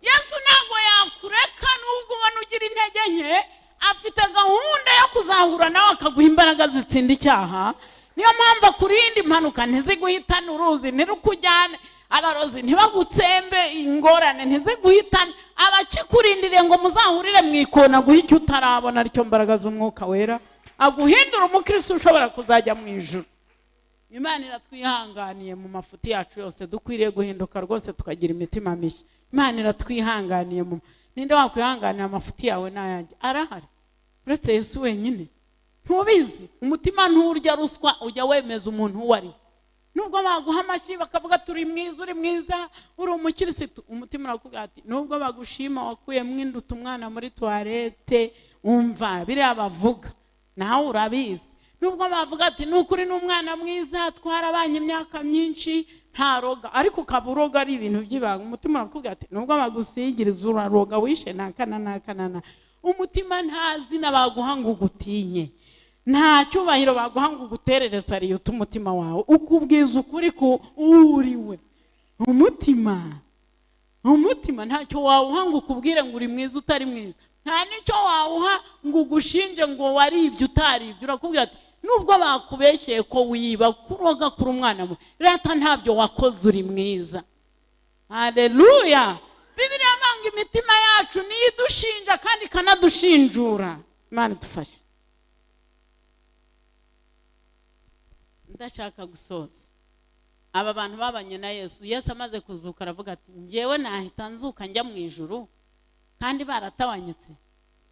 Yesu ntabwo yakureka nubwo ubona ugira intege nke. Afite gahunda yo kuzahura nawe akaguha imbaraga zitsinda icyaha. Niyo mpamvu akurinda impanuka ntiziguhitane, uruzi ntirukujyane, abarozi ntibagutsembe, ingorane ntiziguhitane. Abakikurindiriye ngo muzahurire mu ikona guha icyo utarabona, aricyo mbaraga z'Umwuka Wera, aguhindura umukristo ushobora kuzajya mu ijuru. Imana iratwihanganiye mu mafuti yacu yose, dukwiriye guhinduka rwose tukagira imitima mishya. Imana iratwihanganiye. Ninde wakwihanganira amafuti yawe n'ayanjye? Arahari uretse Yesu wenyine. Ntubizi umutima nturya ruswa, ujya wemeza umuntu uwo ari we. Nubwo baguha amashyi bakavuga turi mwiza, uri mwiza, uri umukirisitu, umutima urakubwira ati nubwo bagushima wakuyemo induta umwana muri toilette, umva biriya bavuga nawe urabizi. Nubwo bavuga ati nukuri n'umwana mwiza, twarabanye imyaka myinshi, ntaroga, ariko ukaburoga ari ibintu by'ibanga. Umutima urakubwira ati nubwo bagusigiriza uraroga, wishe nakana. Umutima ntazi nabaguha ngo ugutinye, nta cyubahiro baguha ngo uguterereza riyuta umutima wawe, ukubwiza ukuri ko uriwe. Umutima ntacyo wawuha ngo ukubwire ngo uri mwiza utari mwiza, nta nicyo wawuha ngo ugushinje ngo waribye utaribye. Urakubwira ati nubwo bakubeshyeye ko wiba, kuroga kuri umwana we, rata ntabyo wakoze, uri mwiza. Haleluya. Bibiliya manga imitima yacu niyo idushinja kandi ikanadushinjura. Imana idufashe. Ndashaka gusoza. Aba bantu babanye na Yesu, Yesu amaze kuzuka aravuga ati njyewe nahita nzuka njya mu ijuru, kandi baratawanyitse.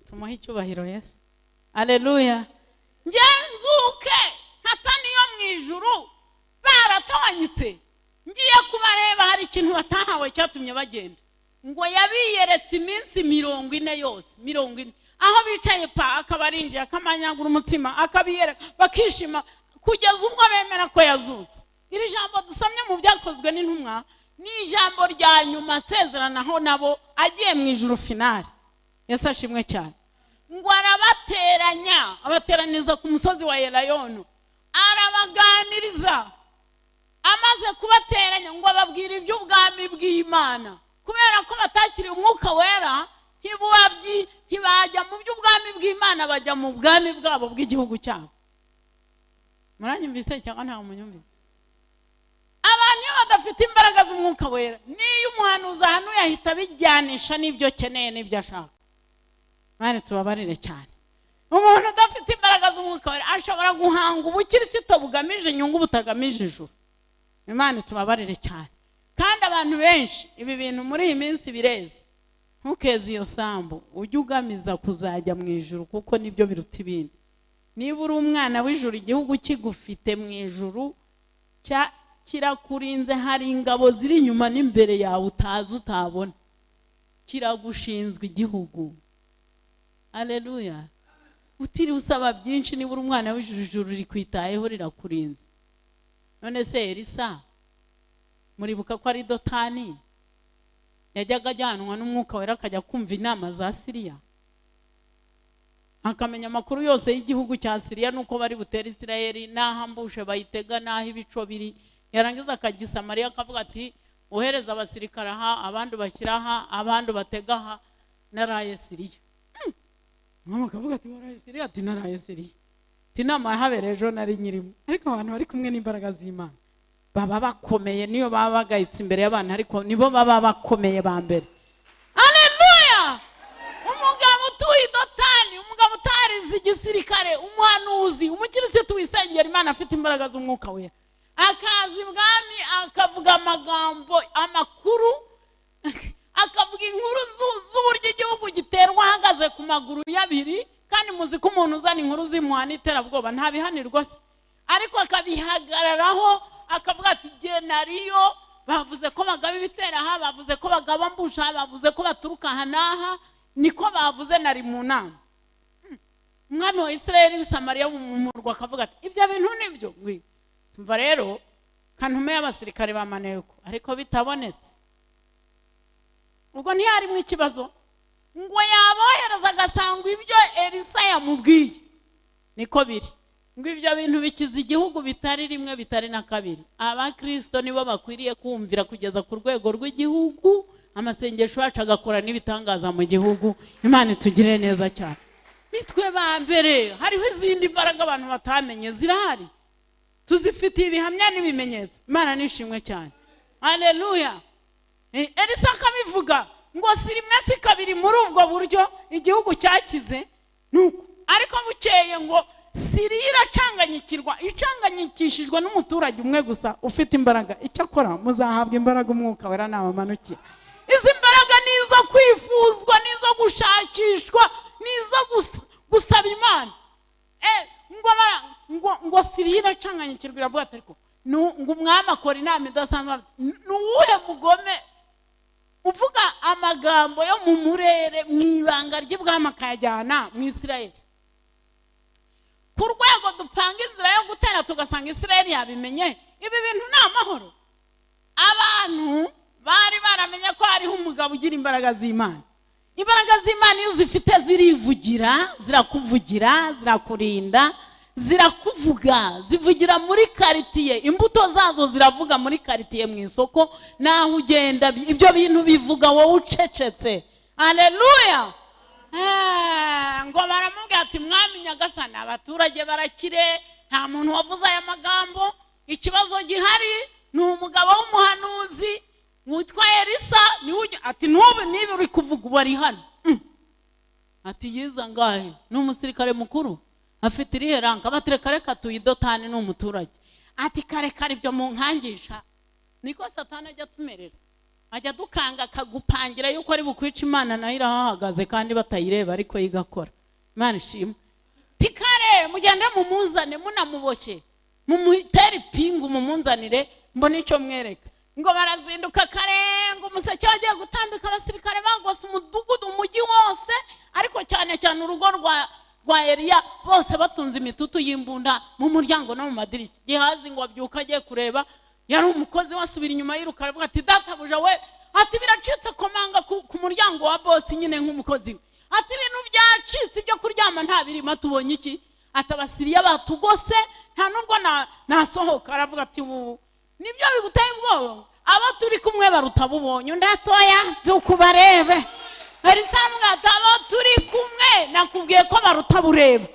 Tumuhe icyubahiro Yesu. Haleluya. Njye nzuke hataniyo mu ijuru, baratawanyitse. Ngiye kubareba hari ikintu batahawe cyatumye bagenda. Ngo yabiyeretse iminsi 40 yose, 40. Aho bicaye pa akabarinje akamanyagura umutima, akabiyereka bakishima kugeza ubwo bemera ko yazutse. Iri jambo dusomye mu byakozwe n'intumwa ni ijambo rya nyuma asezeranaho nabo agiye mu ijuru finale. Yesu ashimwe cyane. Ngo abateraniza ku musozi wa Elayono, arabaganiriza. Amaze kubateranya ngo ababwira iby'ubwami bw'Imana, kubera ko batakiriye Umwuka Wera, ntibajya mu by'ubwami bw'Imana, bajya mu bwami bwabo bw'igihugu cyabo. Muranyumvise cyangwa nta munyumvise? Abantu iyo badafite imbaraga z'Umwuka Wera, niyo umuhanuzi ahanuye ahita bijyanisha n'ibyo keneye n'ibyo ashaka. Imana tubabarire cyane. Umuntu udafite imbaraga z'Umwuka Wera ashobora guhanga ubukristo bugamije inyungu butagamije ijuru. Imana tubabarire cyane. Kandi abantu benshi ibi bintu muri iyi minsi bireze. Ntukeze iyo sambu ujye ugamiza kuzajya mu ijuru kuko nibyo biruta ibindi. Niba uri umwana w'ijuru igihugu kigufite mu ijuru kirakurinze, hari ingabo ziri inyuma n'imbere yawe utazi utabona, kiragushinzwe igihugu. Haleluya. Utiri usaba byinshi, niba uri umwana w'ijuru rikwitayeho rirakurinze. None se Elisa muribuka ko ari Dotani yajyaga ajyanwa n'Umwuka Wera akajya kumva inama za Siriya, akamenya amakuru yose y'igihugu cya Siriya nuko bari butera Isirayeli, naho ambushe bayitega, naho ibico biri. Yarangiza akajya i Samariya akavuga ati ohereza abasirikare aha, abandi bashyira aha, abandi batega aha, naraye Siriya. Mama akavuga ati waraye Siriya? Ati naraye Siriya. Ati inama yahabereye ejo nari nyirimo. Ariko abantu bari kumwe n'imbaraga z'Imana baba bakomeye, niyo baba bagayitse imbere y'abantu ariko nibo baba bakomeye ba mbere. Haleluya. Umugabo utuye Dotani, umugabo utarize igisirikare, umuhanuzi, umukirisitu wisengera Imana afite imbaraga z'Umwuka Wera, akazi ibwami akavuga amagambo, amakuru, akavuga inkuru z'uburyo igihugu giterwa ahagaze ku maguru y'abiri. Kandi muzi ko umuntu uzana inkuru zimuhana iterabwoba ntabihanirwa se, ariko akabihagararaho akavuga ati genariyo bavuze ko bagaba ibitera aha, bavuze ko bagaba mbusha, bavuze ko baturuka aha n'aha, niko bavuze nari mu nama. Umwami wa Isirayeli w'i Samariya mu murwa akavuga ati ibyo bintu nibyo. Tumva rero kantume y'abasirikare bamaneko, ariko bitabonetse ubwo ntiyarimo ikibazo ngo yabohereza agasanga ibyo Elisa yamubwiye niko biri. Ngo ibyo bintu bikiza igihugu bitari rimwe bitari na kabiri. Abakristo nibo bakwiriye kumvira kugeza ku rwego rw'igihugu, amasengesho yacu agakora n'ibitangaza mu gihugu. Imana itugire neza cyane. Nitwe ba mbere, hariho izindi mbaraga abantu batamenye zirahari, tuzifitiye ibihamya n'ibimenyetso. Imana nishimwe cyane. Haleluya. Elisa akabivuga ngo si rimwe si kabiri muri ubwo buryo igihugu cyakize nuko. Ariko bukeye ngo Siriya iracanganyikirwa, icanganyikishijwe n'umuturage umwe gusa ufite imbaraga. Icyo akora muzahabwa imbaraga Umwuka Wera nabamanukiye. Izi mbaraga nizo kwifuzwa, nizo gushakishwa, nizo gusaba Imana. Ngo Siriya iracanganyikirwa iravuga ati ariko ngo umwami akora inama idasanzwe. Nuwuhe mugome uvuga amagambo yo mu murere mu ibanga ry'ibwami akayajyana mu Isirayeli? Ku rwego dupanga inzira yo gutera tugasanga Isirayeli yabimenye. Ibi bintu ni amahoro. Abantu bari baramenye ko hariho umugabo ugira imbaraga z'Imana. Imbaraga z'Imana iyo zifite zirivugira, zirakuvugira, zirakurinda, zirakuvuga, zivugira muri karitiye, imbuto zazo ziravuga muri karitiye mu isoko, naho ugenda ibyo bintu bivuga wowe ucecetse. Haleluya. Ngo baramubwira ati mwami nyagasani abaturage barakire, nta muntu wavuze aya magambo. Ikibazo gihari ni umugabo w'umuhanuzi witwa Elisa, ati n'ubu niba uri kuvuga ubu ari hano. Ati yiza ngahe? Ni umusirikare mukuru, afite irihe ranka? Batereka reka tuyidotane n'umuturage. Ati kare kare ibyo mu nkangisha. Niko Satani ajya tumerera, ajya dukanga akagupangira yuko ari bukwica Imana nayo irahagaze kandi batayireba ariko yigakora. Imana ishimwe. Tikare mugende mumuzane munamuboshye, mumutere ipingu mumunzanire mbone icyo mwereka. Ngo barazinduka kare, ngo umuseke wagiye gutambika abasirikare bagose umudugudu umujyi wose, ariko cyane cyane urugo rwa Eliya bose batunze imitutu y'imbunda mu muryango no mu madirishya. Gihazi ngo abyuka agiye kureba, yari umukozi wasubira inyuma yiruka aravuga ati databuja we, ati biracitse komanga ku muryango wa boss nyine nk'umukozi. Ati ibintu byacitse ibyo kuryama nta birima, tubonye iki? Ati abasiriya batugose nta nubwo nasohoka. Aravuga ati nibyo biguteye ubwoba? Aba turi kumwe barutabubonye ndatoya zukubarebe. Elisa aba turi kumwe nakubwiye ko barutabureba.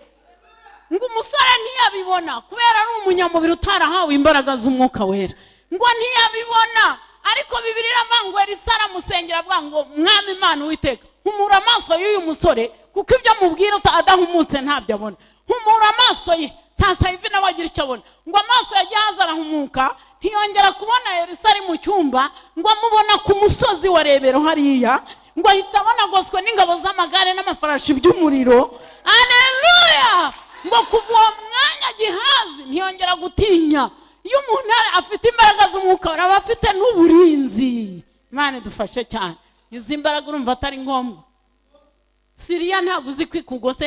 Ngo umusore ntiyabibona kubera ari umunyamubiri utarahawe imbaraga z'Umwuka Wera. Ngo ntiyabibona, ariko Bibiliya iravuga ngo Elisa aramusengera avuga ngo mwami Imana Uwiteka humura amaso y'uyu musore kuko ibyo mubwira adahumutse ntabyo abona. Humura amaso ye sasa hivi nawe agira icyo abona. Ngo amaso yagiye azarahumuka ntiyongera kubona Elisa ari mu cyumba, ngo amubona ku musozi wa Rebero hariya, ngo ahita abona goswe n'ingabo z'amagare n'amafarashi by'umuriro. Haleluya! Ngo kuva uwo mwanya Gihazi ntiyongera gutinya. Iyo umuntu afite imbaraga z'umwuka aba afite n'uburinzi. Imana idufashe cyane. Izi mbaraga urumva atari ngombwa. Siriya ntabwo uzi kwikugose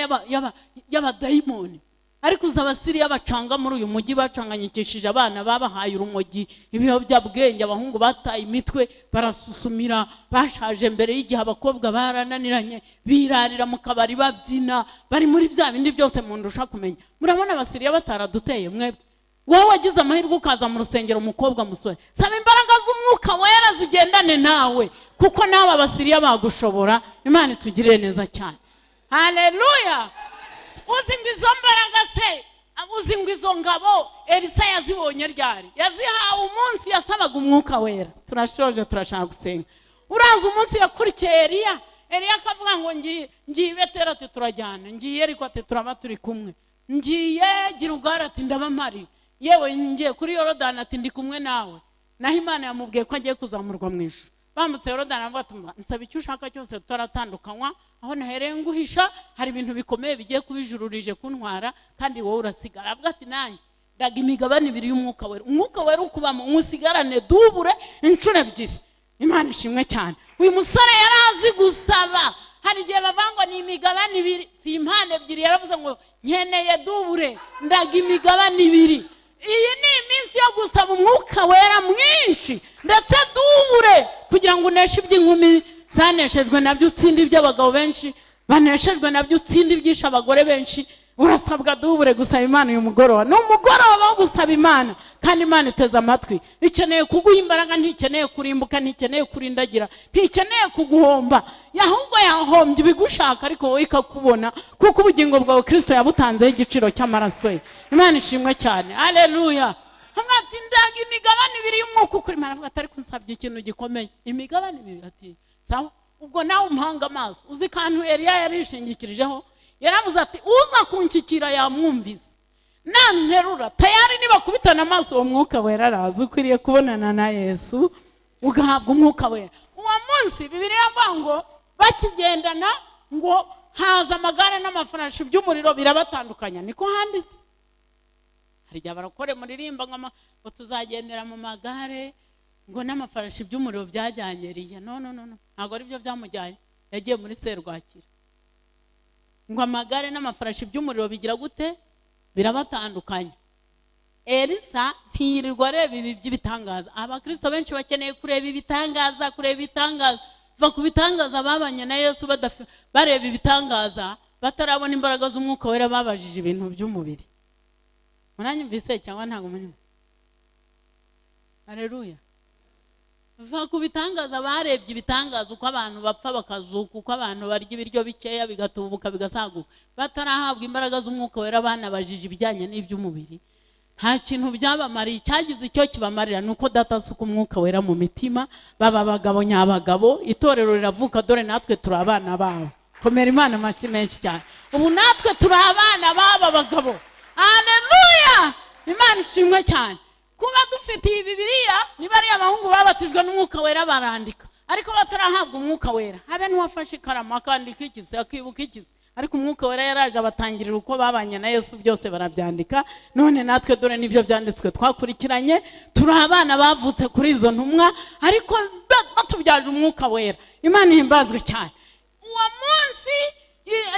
y'abadayimoni, ariko uzi abasiriya bacanga muri uyu mujyi, bacanganyikishije abana babahaye urumogi, ibiyobyabwenge, abahungu bataye imitwe, barasusumira, bashaje mbere y'igihe, abakobwa barananiranye, birarira mu kabari babyina, bari muri bya bindi byose mu ndusha kumenya. Murabona abasiriya bataraduteye mwebwe. Wowe wagize amahirwe ukaza mu rusengero, umukobwa musore, saba imbaraga z'umwuka wera zigendane nawe, kuko nawe abasiriya bagushobora. Imana itugirire neza cyane. Haleluya! Uzi ngo izo mbaraga se, uzi ngo izo ngabo Elisa yazibonye ryari? Yazihawe umunsi yasabaga umwuka wera. Turashoje, turashaka gusenga. Uraza umunsi yakurikiye Eliya akavuga ngo ngiye Betera ati turajyana, ngiye ariko ati turaba turi kumwe, ngiye Girugara ati ndaba mpari, yewe ngiye kuri Yorodani ati ndi kumwe nawe. Naho Imana yamubwiye ko agiye kuzamurwa mu ijuru. Bambutse Yorodani avuga ati nsaba icyo ushaka cyose tutaratandukanywa, aho nahereye nguhisha hari ibintu bikomeye bigiye kubijururije kuntwara, kandi wowe urasigara. Avuga ati nanjye ndaga imigabane ibiri y'umwuka wera. Umwuka wera ukubamo umusigarane dubure inshuro ebyiri. Imana ishimwe cyane. Uyu musore yarazi gusaba. Hari igihe bavanga ni imigabane ibiri, si impande ebyiri. Yaravuze ngo nkeneye dubure, ndaga imigabane ibiri. Iyi ni iminsi yo gusaba umwuka wera mwinshi, ndetse dubure, kugira ngo uneshe iby'inkumi zaneshejwe nabyo, utsinde iby'abagabo benshi baneshejwe nabyo, utsinde ibyisha abagore benshi. Urasabwa dubure gusaba Imana uyu mugoroba. Ni umugoroba wo gusaba Imana, kandi Imana iteze amatwi. Ikeneye kuguha imbaraga, ntikeneye kurimbuka, ntikeneye kurindagira, ntikeneye kuguhomba. Ahubwo yahombye ibigushaka, ariko wowe ikakubona, kuko ubugingo bwawe Kristo yabutanzeho igiciro cy'amaraso ye. Imana ishimwe cyane. Haleluya! Ati ndaga imigabane ibiri y'umwuka ukuri. Imana avuga ati ariko nsabye ikintu gikomeye. Imigabane ibiri? Ati sawa, ubwo nawe umuhanga amaso. Uzi kantu Eliya yarishingikirijeho, yaravuze ati uza kunshyikira yamwumvise, nanterura tayari nibakubitana amaso uwo mwuka wera araza. Ukwiriye kubonana na Yesu ugahabwa umwuka wera. Uwo munsi Bibiliya avuga ngo bakigendana, ngo haza amagare n'amafarashi by'umuriro birabatandukanya. Niko handitse. Hari igihe barakore muririmba ngo tuzagendera mu magare, ngo n'amafarashi by'umuriro byajyanye Eliya. No, ntabwo ari byo byamujyanye. Yagiye muri Serwakira. Ngo amagare n'amafarashi by'umuriro bigira gute? Birabatandukanya. Elisa ntiyirirwa areba ibi by'ibitangaza. Abakristo benshi bakeneye kureba ibitangaza, kureba ibitangaza. Va ku bitangaza babanye na Yesu bareba ibitangaza, batarabona imbaraga z'umwuka wera, babajije ibintu by'umubiri. Muranyumvise cyangwa ntabwo munyumva? Haleluya! Va ku bitangaza barebye ibitangaza, uko abantu bapfa bakazuka, uko abantu barya ibiryo bikeya bigatubuka bigasaguka, batarahabwa imbaraga z'umwuka wera, banabajije ibijyanye n'iby'umubiri. Nta kintu byabamariye. Cyagize icyo kibamarira nuko datasuka umwuka wera mu mitima, baba abagabo nyabagabo. Itorero riravuka, dore natwe turi abana babo. Komera Imana amashyi menshi cyane. Ubu natwe turi abana baba bagabo. Haleluya! Imana ishimwe cyane. Kuba dufite iyi Bibiliya, niba ari abahungu babatijwe n'umwuka wera barandika, ariko batarahabwa umwuka wera. Habe n'uwafashe ikaramu akandika ikize, akibuka ikize, ariko umwuka wera yaraje abatangirira uko babanye na Yesu, byose barabyandika. None natwe dore nibyo byanditswe twakurikiranye. Turi abana bavutse kuri izo ntumwa, ariko batubyaje umwuka wera. Imana ihimbazwe cyane. Uwo munsi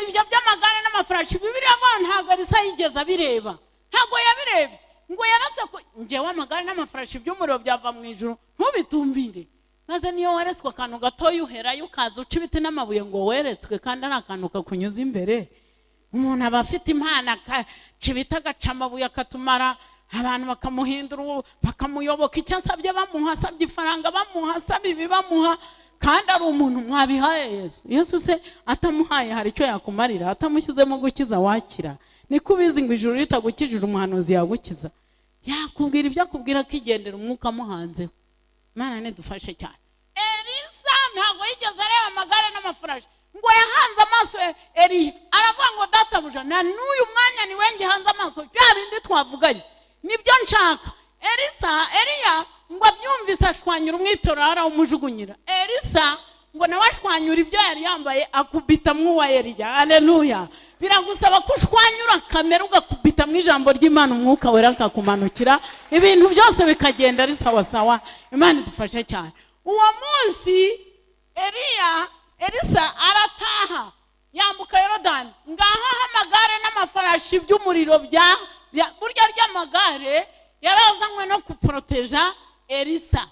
ibyo by'amagare n'amafarashi Bibiliya avuga ntabwo Elisa yigeze abireba. Ntabwo yabirebye. Ngo yarase ko ngewe amagare n'amafarashi by'umuriro byava mu ijuru, ntubitumbire. Maze niyo weretswe akantu gatoya uherayo ukaza uca ibiti n'amabuye ngo weretswe, kandi ari akantu kakunyuza imbere. Umuntu aba afite impano, akaca ibiti agaca amabuye akatumara, abantu bakamuhindura, bakamuyoboka. Icyo asabye bamuha, asabye ifaranga bamuha, asabye ibi bamuha, kandi ari umuntu mwabihaye Yesu. Yesu se atamuhaye hari icyo yakumarira? Atamushyizemo gukiza wakira. Niko ubizi ngo ijuru ritagukijije umuhanuzi yagukiza. Yakubwira ibyo akubwira akigendera umwuka amuhanzeho. Imana nidufashe cyane. Elisa ntabwo yigeze areba amagare n'amafarashi. ngo yahanze amaso Eliya aravuga ngo databuja na n'uyu mwanya ni wenge hanze amaso bya bindi twavuganye nibyo nshaka. Eliya ngo abyumvise ashwanyura umwitero arawumujugunyira. Elisa ngo nawe ashwanyura ibyo yari yambaye akubita mw'uwa Eliya. Haleluya. Biragusaba ko ushwanyura kamera ugakubita mu ijambo ry'Imana, Umwuka Wera akakumanukira, ibintu byose bikagenda ari sawa sawa. Imana idufashe cyane. Uwo munsi Elisa arataha yambuka Yorodani, ngaha amagare n'amafarashi by'umuriro burya ry'amagare yarazanywe no kuproteja Elisa.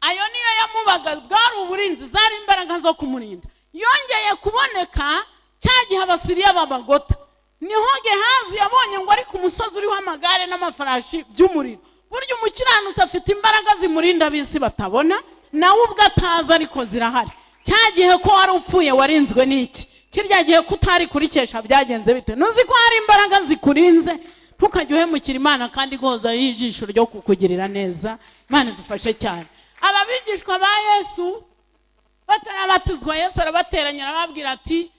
Ayo niyo yamubaga, bwari uburinzi, zari imbaraga zo kumurinda. Yongeye kuboneka cyagihe Abasiriya babagota, niho Gehazi yabonye ngo ari ku musozi uriho amagare n'amafarashi by'umuriro. Burya umukiranutsi afite imbaraga zimurinda bisi batabona, nawe ubwo ataza ariko zirahari. Cyagihe ko wari upfuye warinzwe n'iki? Kirya gihe kutari kurikesha byagenze bite? Nuzi ko hari imbaraga zikurinze, ntukajye uhemukira Imana kandi goza y'ijisho ryo kukugirira neza. Imana idufashe cyane. Ababigishwa ba Yesu batarabatizwa, Yesu arabateranya arababwira ati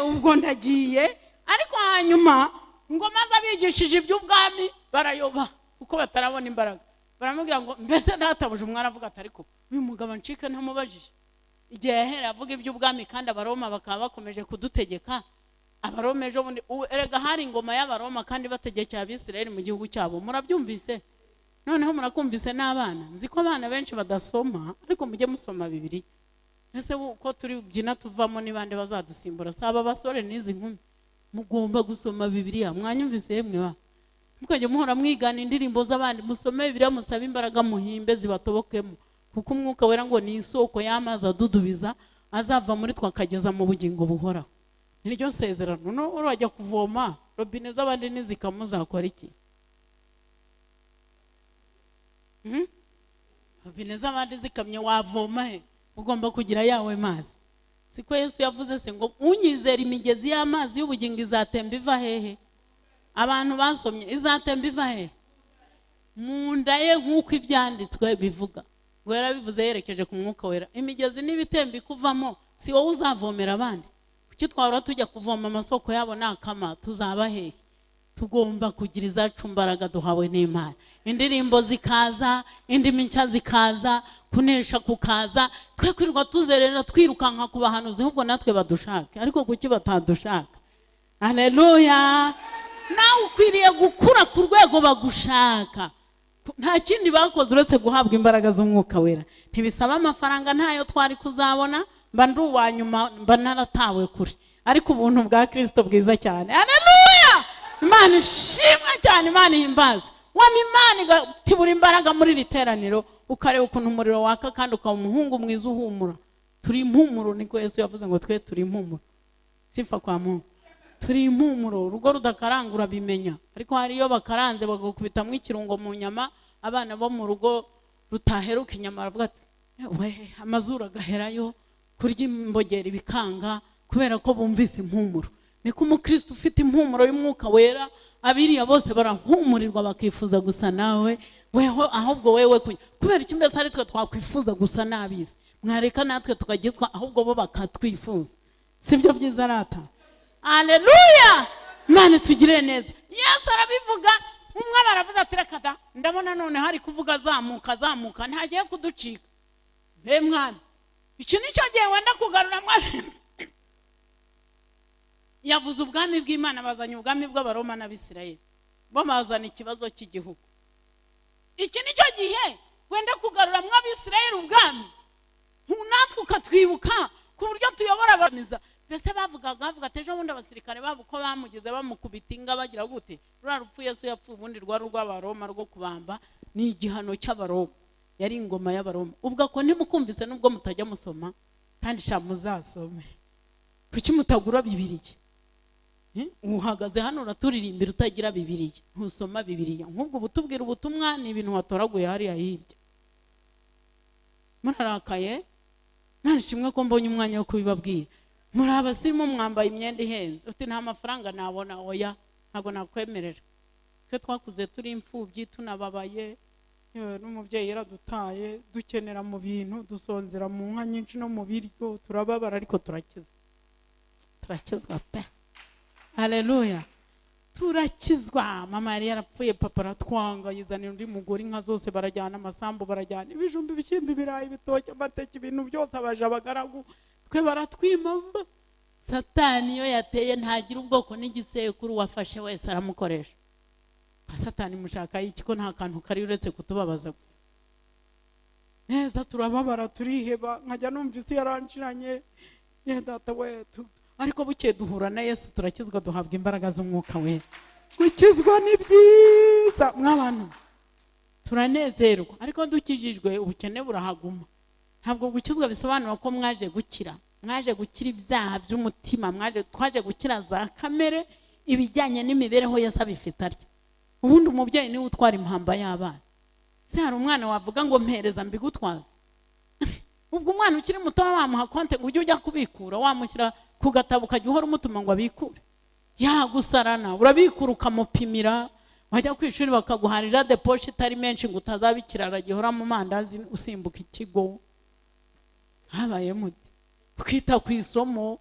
ubwo ndagiye. Ariko hanyuma ngo maze abigishije iby'ubwami barayoba kuko batarabona imbaraga. Baramubwira ngo mbese databuje umwana avuga ati ariko uyu mugabo ncike ntamubajije. Igihe yahera avuga iby'ubwami kandi Abaroma bakaba bakomeje kudutegeka. Abaroma ejo bundi erega hari ingoma y'Abaroma kandi bategekeye Abisirayeli mu gihugu cyabo. Murabyumvise? Noneho murakumvise n'abana. Nzi ko abana benshi badasoma, ariko mujye musoma Bibiliya. Ese uko turi byina tuvamo n'ibande bazadusimbura. Saba basore n'izi nkumi, mugomba gusoma Bibiliya. Mwanyumvise yemwe ba? Mukajye muhora mwigana indirimbo z'abandi, musome Bibiliya, musabe imbaraga muhimbe zibatobokemo. Kuko Umwuka Wera ngo ni isoko y'amazi adudubiza azava muri twakageza mu bugingo buhoraho. Niryo sezerano. No urajya kuvoma robine z'abandi nizikamuza iki? Robine z'abandi zikamye wavoma he? Ugomba kugira yawe mazi. Siko Yesu yavuze se ngo unyizera imigezi y'amazi y'ubugingo izatemba iva hehe? Abantu basomye izatemba iva hehe? Mu nda ye nk'uko ibyanditswe bivuga. Wera bivuze yerekeje ku Mwuka Wera. Imigezi n'ibitemba ikuvamo, si wowe uzavomera abandi. Kuki twahora tujya kuvoma amasoko yabo nakama? Tuzaba hehe? Tugomba kugira izacu mbaraga duhawe n'Imana. Indirimbo zikaza, indimi nshya zikaza, kunesha kukaza, twe kwirirwa tuzerera twirukanka ku bahanuzi ahubwo natwe badushaka. Ariko kuki batadushaka? Haleluya. Nawe ukwiriye gukura ku rwego bagushaka. Nta kindi bakoze uretse guhabwa imbaraga z'Umwuka Wera. Ntibisaba amafaranga, ntayo twari kuzabona, mba ndi uwanyuma, mba naratawe kure. Ariko ubuntu bwa Kristo bwiza cyane. Haleluya. Imana ishimwe cyane, Imana ihimbaza. Wama Imana igatibura imbaraga muri literaniro, ukareba ukuntu umuriro waka kandi ukaba umuhungu mwiza uhumura. Turi impumuro, niko Yesu yavuze ngo twe turi impumuro. Sifa kwa Mungu. Turi impumuro, urugo rudakarangura bimenya. Ariko hari iyo bakaranze bagakubitamo ikirungo mu nyama, abana bo mu rugo rutaheruka inyama baravuga ati we amazuru agaherayo, kurya imbogera bikanga kubera ko bumvise impumuro. Niko umukristo ufite impumuro y'Umwuka Wera, abiriya bose barahumurirwa bakifuza gusa nawe. Weho ahubwo wewe kubera icyo mbese ari twe twakwifuza gusa nabizi, mwareka natwe tukagizwa ahubwo bo bakatwifuza. Sibyo byiza rata? Haleluya. Imana tugire neza. Yesu arabivuga, umwe baravuze ati reka da, ndabona none hari kuvuga zamuka ntagiye kuducika. Be mwana, iki nicyo gihe wenda kugarura mwana. Yavuze ubwami bw'Imana, bazanye ubwami bw'Abaroma n'Abisirayeli. Bo bazana ikibazo cy'igihugu. Iki nicyo gihe wenda kugarura mw'Abisirayeli ubwami. Natwe ukatwibuka ku buryo tuyobora abamiza. Bese bavuga tejo bundi abasirikare babo ko bamugize bamukubita inga bagira gute? Rura rupfu Yesu yapfu ubundi rw'Abaroma rwo kubamba ni igihano cy'Abaroma. Yari ingoma y'Abaroma. Ubwo ko ntimukumvise nubwo mutajya musoma kandi sha muzasome. Kuki mutagura Bibiliya? Uhagaze hano uraturirimbira utagira Bibiliya, ntusoma Bibiliya. Nk'ubwo Utubwira ubutumwa ni ibintu watoraguye hariya hirya. Murarakaye? Nta shimwe ko mbonye umwanya wo kubibabwira. Muri abasirimu mwambaye imyenda ihenze, uti nta mafaranga nabona. Oya, ntago nakwemerera. Twe twakuze turi imfubyi, tunababaye, n'umubyeyi yaradutaye, dukenera mu bintu, dusonzera mu nka nyinshi no mu biryo, turababara ariko turakiza. turakizwa pe. Haleluya. Turakizwa. Mama yari yarapfuye, papa aratwanga, yizanira undi mugore, inka zose barajyana, amasambu barajyana, ibijumba, ibishyimbo, ibirayi, ibitoki, amateke, ibintu byose abaje abagaragu, twe baratwimamba. Satani yo yateye ntagira ubwoko n'igisekuru, wafashe wese aramukoresha. Satani mushaka iki ko nta kantu kari uretse kutubabaza gusa. Neza turababara, turiheba, nkajya numva isi yaranshiranye, ye data wetu. Ariko buke duhura na Yesu, turakizwa, duhabwa imbaraga z'Umwuka Wera. Gukizwa ni byiza mw'abantu, turanezerwa. Ariko dukijijwe ubukene burahaguma. Ntabwo gukizwa bisobanura ko mwaje gukira. Mwaje gukira ibyaha by'umutima, twaje gukira za kamere, ibijyanye n'imibereho Yesu abifite arya. Ubundi umubyeyi niwe utwara impamba y'abana. Se hari umwana wavuga ngo mpereza mbigutwaza? Ubwo umwana ukiri muto wamuha konte ngo ujye ujya kubikura, wamushyira ku gatabo ukajya uhora umutuma ngo abikure. Yagusarana, urabikura ukamupimira, wajya ku ishuri bakaguharira depoche itari menshi ngo utazabikirara gihora mu mandazi usimbuka ikigo. Habaye muti kwita ku isomo,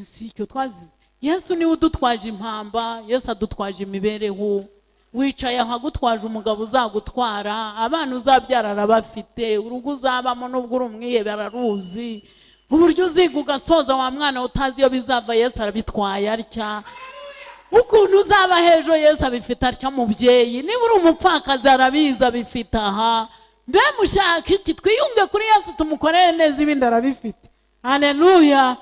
si icyo twazize. Yesu niwe udutwaje impamba, Yesu adutwaje imibereho. Wicaye ahagutwaje umugabo uzagutwara, abana uzabyara arabafite, urugo uzabamo n'ubwo uri umwihebe araruzi, uburyo uziga ugasoza wa mwana utazi iyo bizava Yesu arabitwaye atya, ukuntu uzaba hejo Yesu abifite atya mubyeyi, niba uri umupfakazi arabizi abifite aha. Mbe mushaka iki? Twiyunge kuri Yesu tumukorere neza, ibindi arabifite. Haleluya.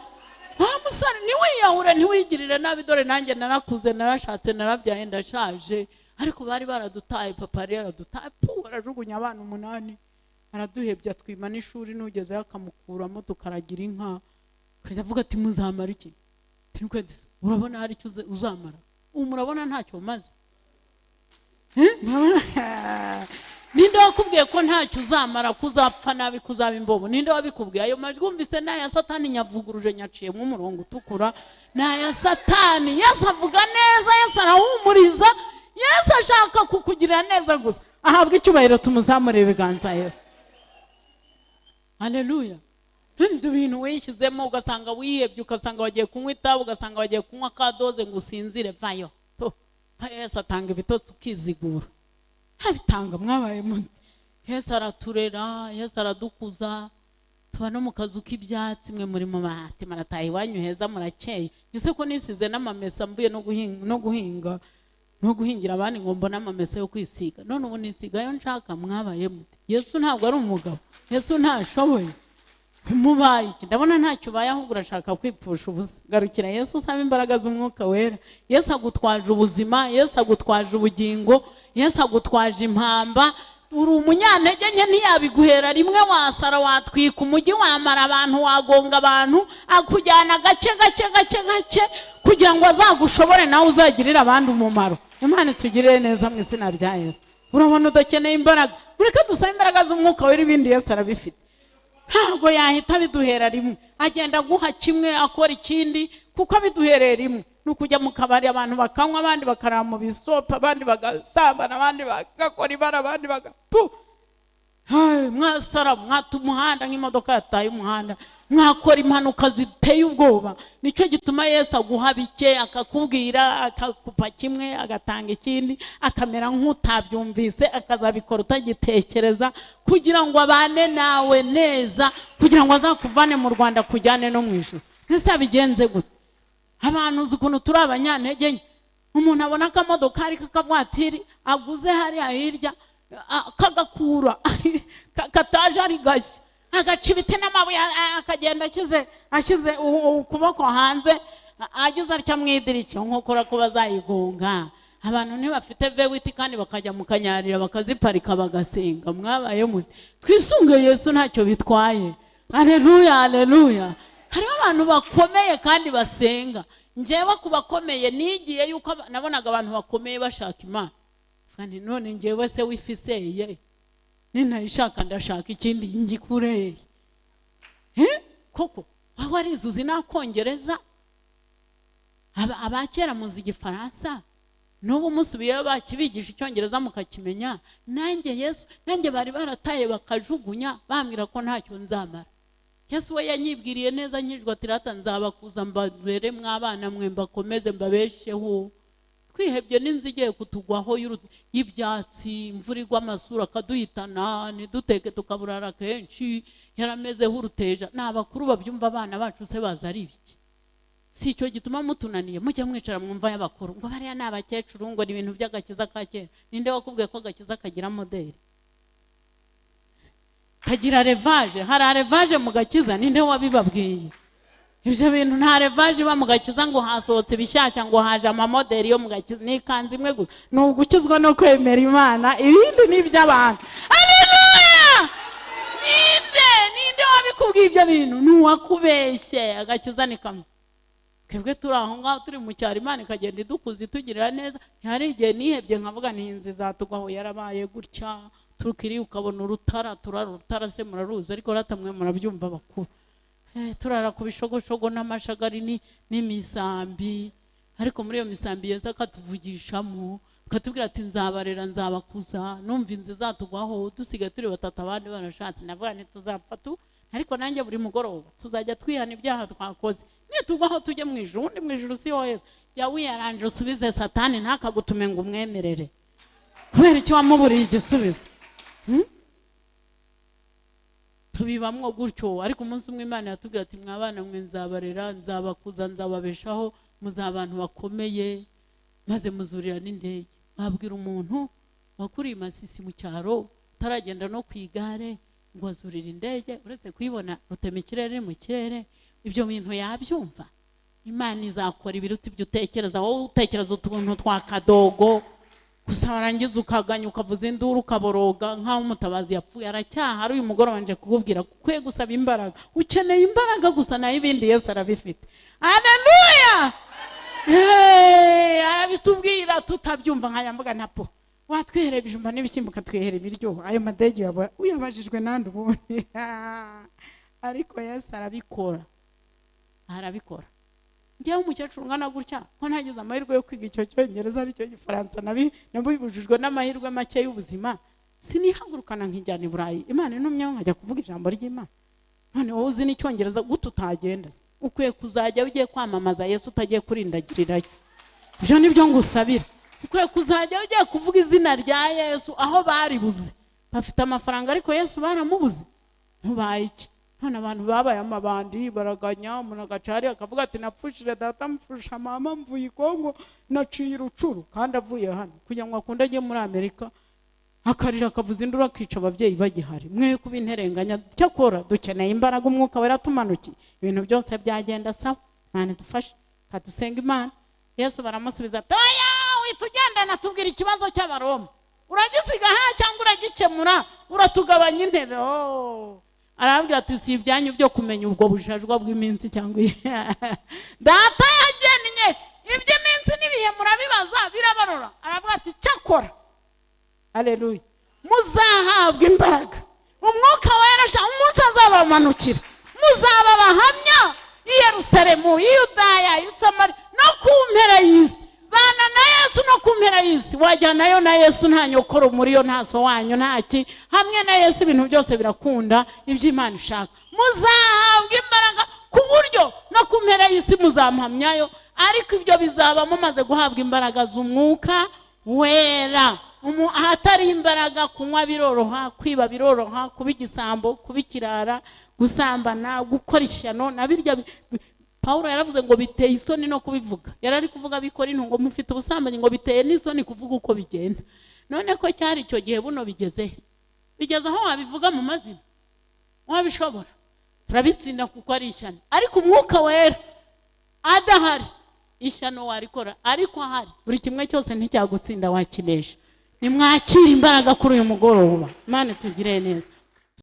Musore niwiyahure, ntiwigirire nabi, dore nanjye narakuze, narashatse, narabyaye, ndashaje. Ariko bari baradutaye, papa yari yaradutaye, arajugunya abana 8, araduhebye, atwima n'ishuri, n'ugezeyo akamukuramo tukaragira inka. Kajya avuga ati muzamara iki? Urabona hari icyo uzamara? Murabona ntacyo umaze? Ninde wakubwiye ko ntacyo uzamara, kuzapfa nabi, kuzaba imbobo? Ninde wabikubwiye? Ayo majwi umvise na ya Satani nyavuguruje, nyaciye mu murongo utukura, na ya Satani. Yesu avuga neza, Yesu arahumuriza, Yesu ashaka kukugirira neza gusa. Ahabwa icyubahiro, tumuzamure ibiganza Yesu. Haleluya. Ibyo bintu wishyizemo ugasanga wihebye, ugasanga wagiye kunywa itabi, ugasanga wagiye kunywa kadoze ngo usinzire, vayo. Yesu atanga ibitotsi ukizigura. Habitanga mwabaye muti. Yesu araturera, Yesu aradukuza. Tuba no mu kazu k'ibyatsi, mwe muri mu bahati, marataye iwanyu heza murakeye. Ese ko nisize n'amamesa mbuye no guhingira abandi ngo mbona amamesa yo kwisiga. None ubu nisigayo nshaka, mwabaye muti. Yesu ntabwo ari umugabo, Yesu ntashoboye. Mubaye iki? Ndabona ntacyo ubaye, ahubwo urashaka kwipfusha ubusa. Garukira Yesu, usaba imbaraga z'Umwuka Wera. Yesu agutwaje ubuzima, Yesu agutwaje ubugingo, Yesu agutwaje impamba. Uri umunyantege nke, ntiyabiguhera rimwe, wasara, watwika umujyi, wamara abantu, wagonga abantu, akujyana gake kugira ngo azagushobore nawe uzagirira abandi umumaro. Imana itugirire neza mu izina rya Yesu. Urabona udakeneye imbaraga, ureka dusaba imbaraga z'Umwuka Wera, ibindi Yesu arabifite. Ntabwo yahita biduhera rimwe, agenda guha kimwe akora ikindi, kuko biduhereye rimwe. Nukujya mu kabari abantu bakanywa, abandi bakarara mu bisopa, abandi bagasambana, abandi bagakora ibara, abandi bagapu. Mwasara, mwata umuhanda nk'imodoka yataye umuhanda, mwakora impanuka ziteye ubwoba. Nicyo gituma Yesu aguha bike, akakubwira, akakupa kimwe, agatanga ikindi, akamera nk'utabyumvise, akazabikora utagitekereza, kugira ngo abane nawe neza, kugira ngo azakuvane mu Rwanda kujyane no mu ijuru. Ese abigenze gute? Abantu uzi ukuntu turi abanyantege nke. Umuntu abona akamodoka k'akavatiri aguze hariya hirya, kagakura kataje ari gashya, agaca ibiti n'amabuye, akagenda ashyize ukuboko hanze, agize atya mu idirishya nkokora ko bazayigonga. Abantu ntibafite vewiti kandi bakajya mu kanyarira bakaziparika bagasenga. Mwabaye muti. Twisunge Yesu, ntacyo bitwaye. Haleluya, haleluya. Hariho abantu bakomeye kandi basenga. Njyewe kubakomeye nigiye yuko nabonaga abantu bakomeye bashaka Imana. Kandi none njyewe se wifiseye, ninayishaka ndashaka ikindi ngikureye. Koko warizuzi nakongereza? Abakera muzi Igifaransa, n'ubu musubiyeyo bakibigisha Icyongereza mukakimenya. Nanjye Yesu, nanjye bari barataye bakajugunya, bambwira ko ntacyo nzamara. Yesu we yanyibwiriye neza nkijwe ati rata nzabakuza mbabere mwabana mwe mbakomeze mbabesheho. Twihebye n'inzigiye kutugwaho y'ibyatsi, imvura igwa amasura akaduhitana, ntiduteke tukaburara kenshi, yaramezeho uruteja. N'abakuru babyumva abana bacu se baza ari ibiki? Si icyo gituma mutunaniye mujya mwicara mwumva y'abakuru ngo bariya ni abakecuru ngo ni ibintu by'agakiza ka kera. Ninde wakubwiye ko agakiza kagira modeli? Kagira revaje. Hari revaje mu gakiza? Ninde wabibabwiye? Ibyo bintu nta revaje ba mu gakiza ngo hasohotse bishyashya ngo haje amamodeli yo mu gakiza. Ni kanzi imwe gusa, ni ugukizwa no kwemera Imana, ibindi ni iby'abantu. Haleluya! Ninde wabikubwiye ibyo bintu? Nuwakubeshye. Agakiza ni kamwe. Twebwe turi aho ngaho turi mu cyaro, Imana ikagenda idukuza itugirira neza. Hari igihe nihebye nkavuga ntinzi zatugwaho yarabaye gutya, tukiri ukabona urutara, turarutara se muraruzi, ariko ratamwe murabyumva bakuru. Turara ku bishogoshogo n'amashagari n'imisambi, ariko muri iyo misambi Yesu akatuvugishamo akatubwira ati nzabarera nzabakuza, numva inzi zatugwaho dusigaye turi batatu abandi barashatse. Navuga ntituzapfa tu, ariko nanjye buri mugoroba tuzajya twihana ibyaha twakoze. Nitugwaho tujye mu ijuru, ndi mu ijuru si wowe ya wiyaranje usubize Satani ntakagutume ngo umwemerere. Kubera icyo wamuburiye igisubizo. Tubibamwo gutyo, ariko umunsi umwe Imana yatubwira ati mwabana mwe nzabarera nzabakuza nzababeshaho, muzabantu bakomeye, maze muzurira n'indege. Babwira umuntu wakuriye Masisi mu cyaro utaragenda no kwigare ngo azurira indege, uretse kuyibona rutema ikirere mu kirere. Ibyo bintu yabyumva? Imana izakora ibiruta ibyo utekereza. Wowe utekereza utuntu twa kadogo gusa, warangiza ukaganya ukavuza induru ukaboroga nkaho umutabazi yapfuye. Aracyahari uyu mugoroba nje kukubwira kwe gusaba imbaraga. Ukeneye imbaraga gusa, naho ibindi Yesu arabifite. Haleluya! Arabitubwira tutabyumva nkayambuga napo. Watwihere ibijumba n'ibishyimbo ukatwihere ibiryo. Ayo madege yaba uyabajijwe nande ubundi? Ariko Yesu arabikora. Njyewe umukecuru ngana gutya ko ntagize amahirwe yo kwiga icyo cyongereza aricyo gifaransa nabibujijwe n'amahirwe make y'ubuzima, sinihagurukana nkijyana i Burayi. Imana intumyeho nkajya kuvuga ijambo ry'Imana. None wowe uzi n'icyongereza gute utagenda? Ukwiye kuzajya ugiye kwamamaza Yesu utagiye kurindagirirayo. Ibyo nibyo ngusabira. Ukwiye kuzajya ugiye kuvuga izina rya Yesu aho baribuze. Bafite amafaranga ariko Yesu baramubuze. Ntubaye iki? None abantu babaye amabandi baraganya, umuntu agacari akavuga ati napfushije data mfusha mama mvuye Kongo naciye urucuru, kandi avuye hano kugira ngo akunde ajye muri Amerika akarira akavuza induru akica ababyeyi bagihari. Mwe kubinterenganya. Cyakora dukeneye imbaraga, Umwuka Wera tumanukiye ibintu byose byagenda sawa. Nane dufashe kadusenga Imana. Yesu baramusubiza ati oya witugenda natubwira ikibazo cy'Abaroma, uragisiga ha cyangwa uragikemura, uratugabanya intebe. Arabwira ati si ibyanyu byo kumenya ubwo bujajwa bw'iminsi cyangwa data yagennye iby'iminsi n'ibihe murabibaza birabarora. Arabwira ati cyakora, haleluya, muzahabwa imbaraga Umwuka Wera umunsi azabamanukira, muzaba abahamya i Yerusalemu, i Yudaya, i Samariya no ku mpera y'isi. Bana na Yesu no ku mpera y'isi. Wajyanayo na Yesu nta nyokoro muri yo, nta so wanyu, ntaki. Hamwe na Yesu ibintu byose birakunda ibyo Imana ishaka. Muzahabwa imbaraga ku buryo no ku mpera y'isi muzampamyayo, ariko ibyo bizaba mumaze guhabwa imbaraga z'Umwuka Wera. Ahatari imbaraga, kunywa biroroha, kwiba biroroha, kuba igisambo, kuba ikirara, gusambana, gukora ishyano na birya. Paulo yaravuze ngo biteye isoni no kubivuga. Yarari kuvuga bikora intungo mufite ubusambanyi ngo biteye n'isoni kuvuga uko bigenda. None ko cyari icyo gihe buno bigeze aho wabivuga mu mazina wabishobora. Turabitsinda kuko ari ishyano, ariko Umwuka Wera adahari ishyano warikora, ariko ahari buri kimwe cyose nticyagutsinda wakinesha. Nimwakira imbaraga kuri uyu mugoroba. Imana tugire neza.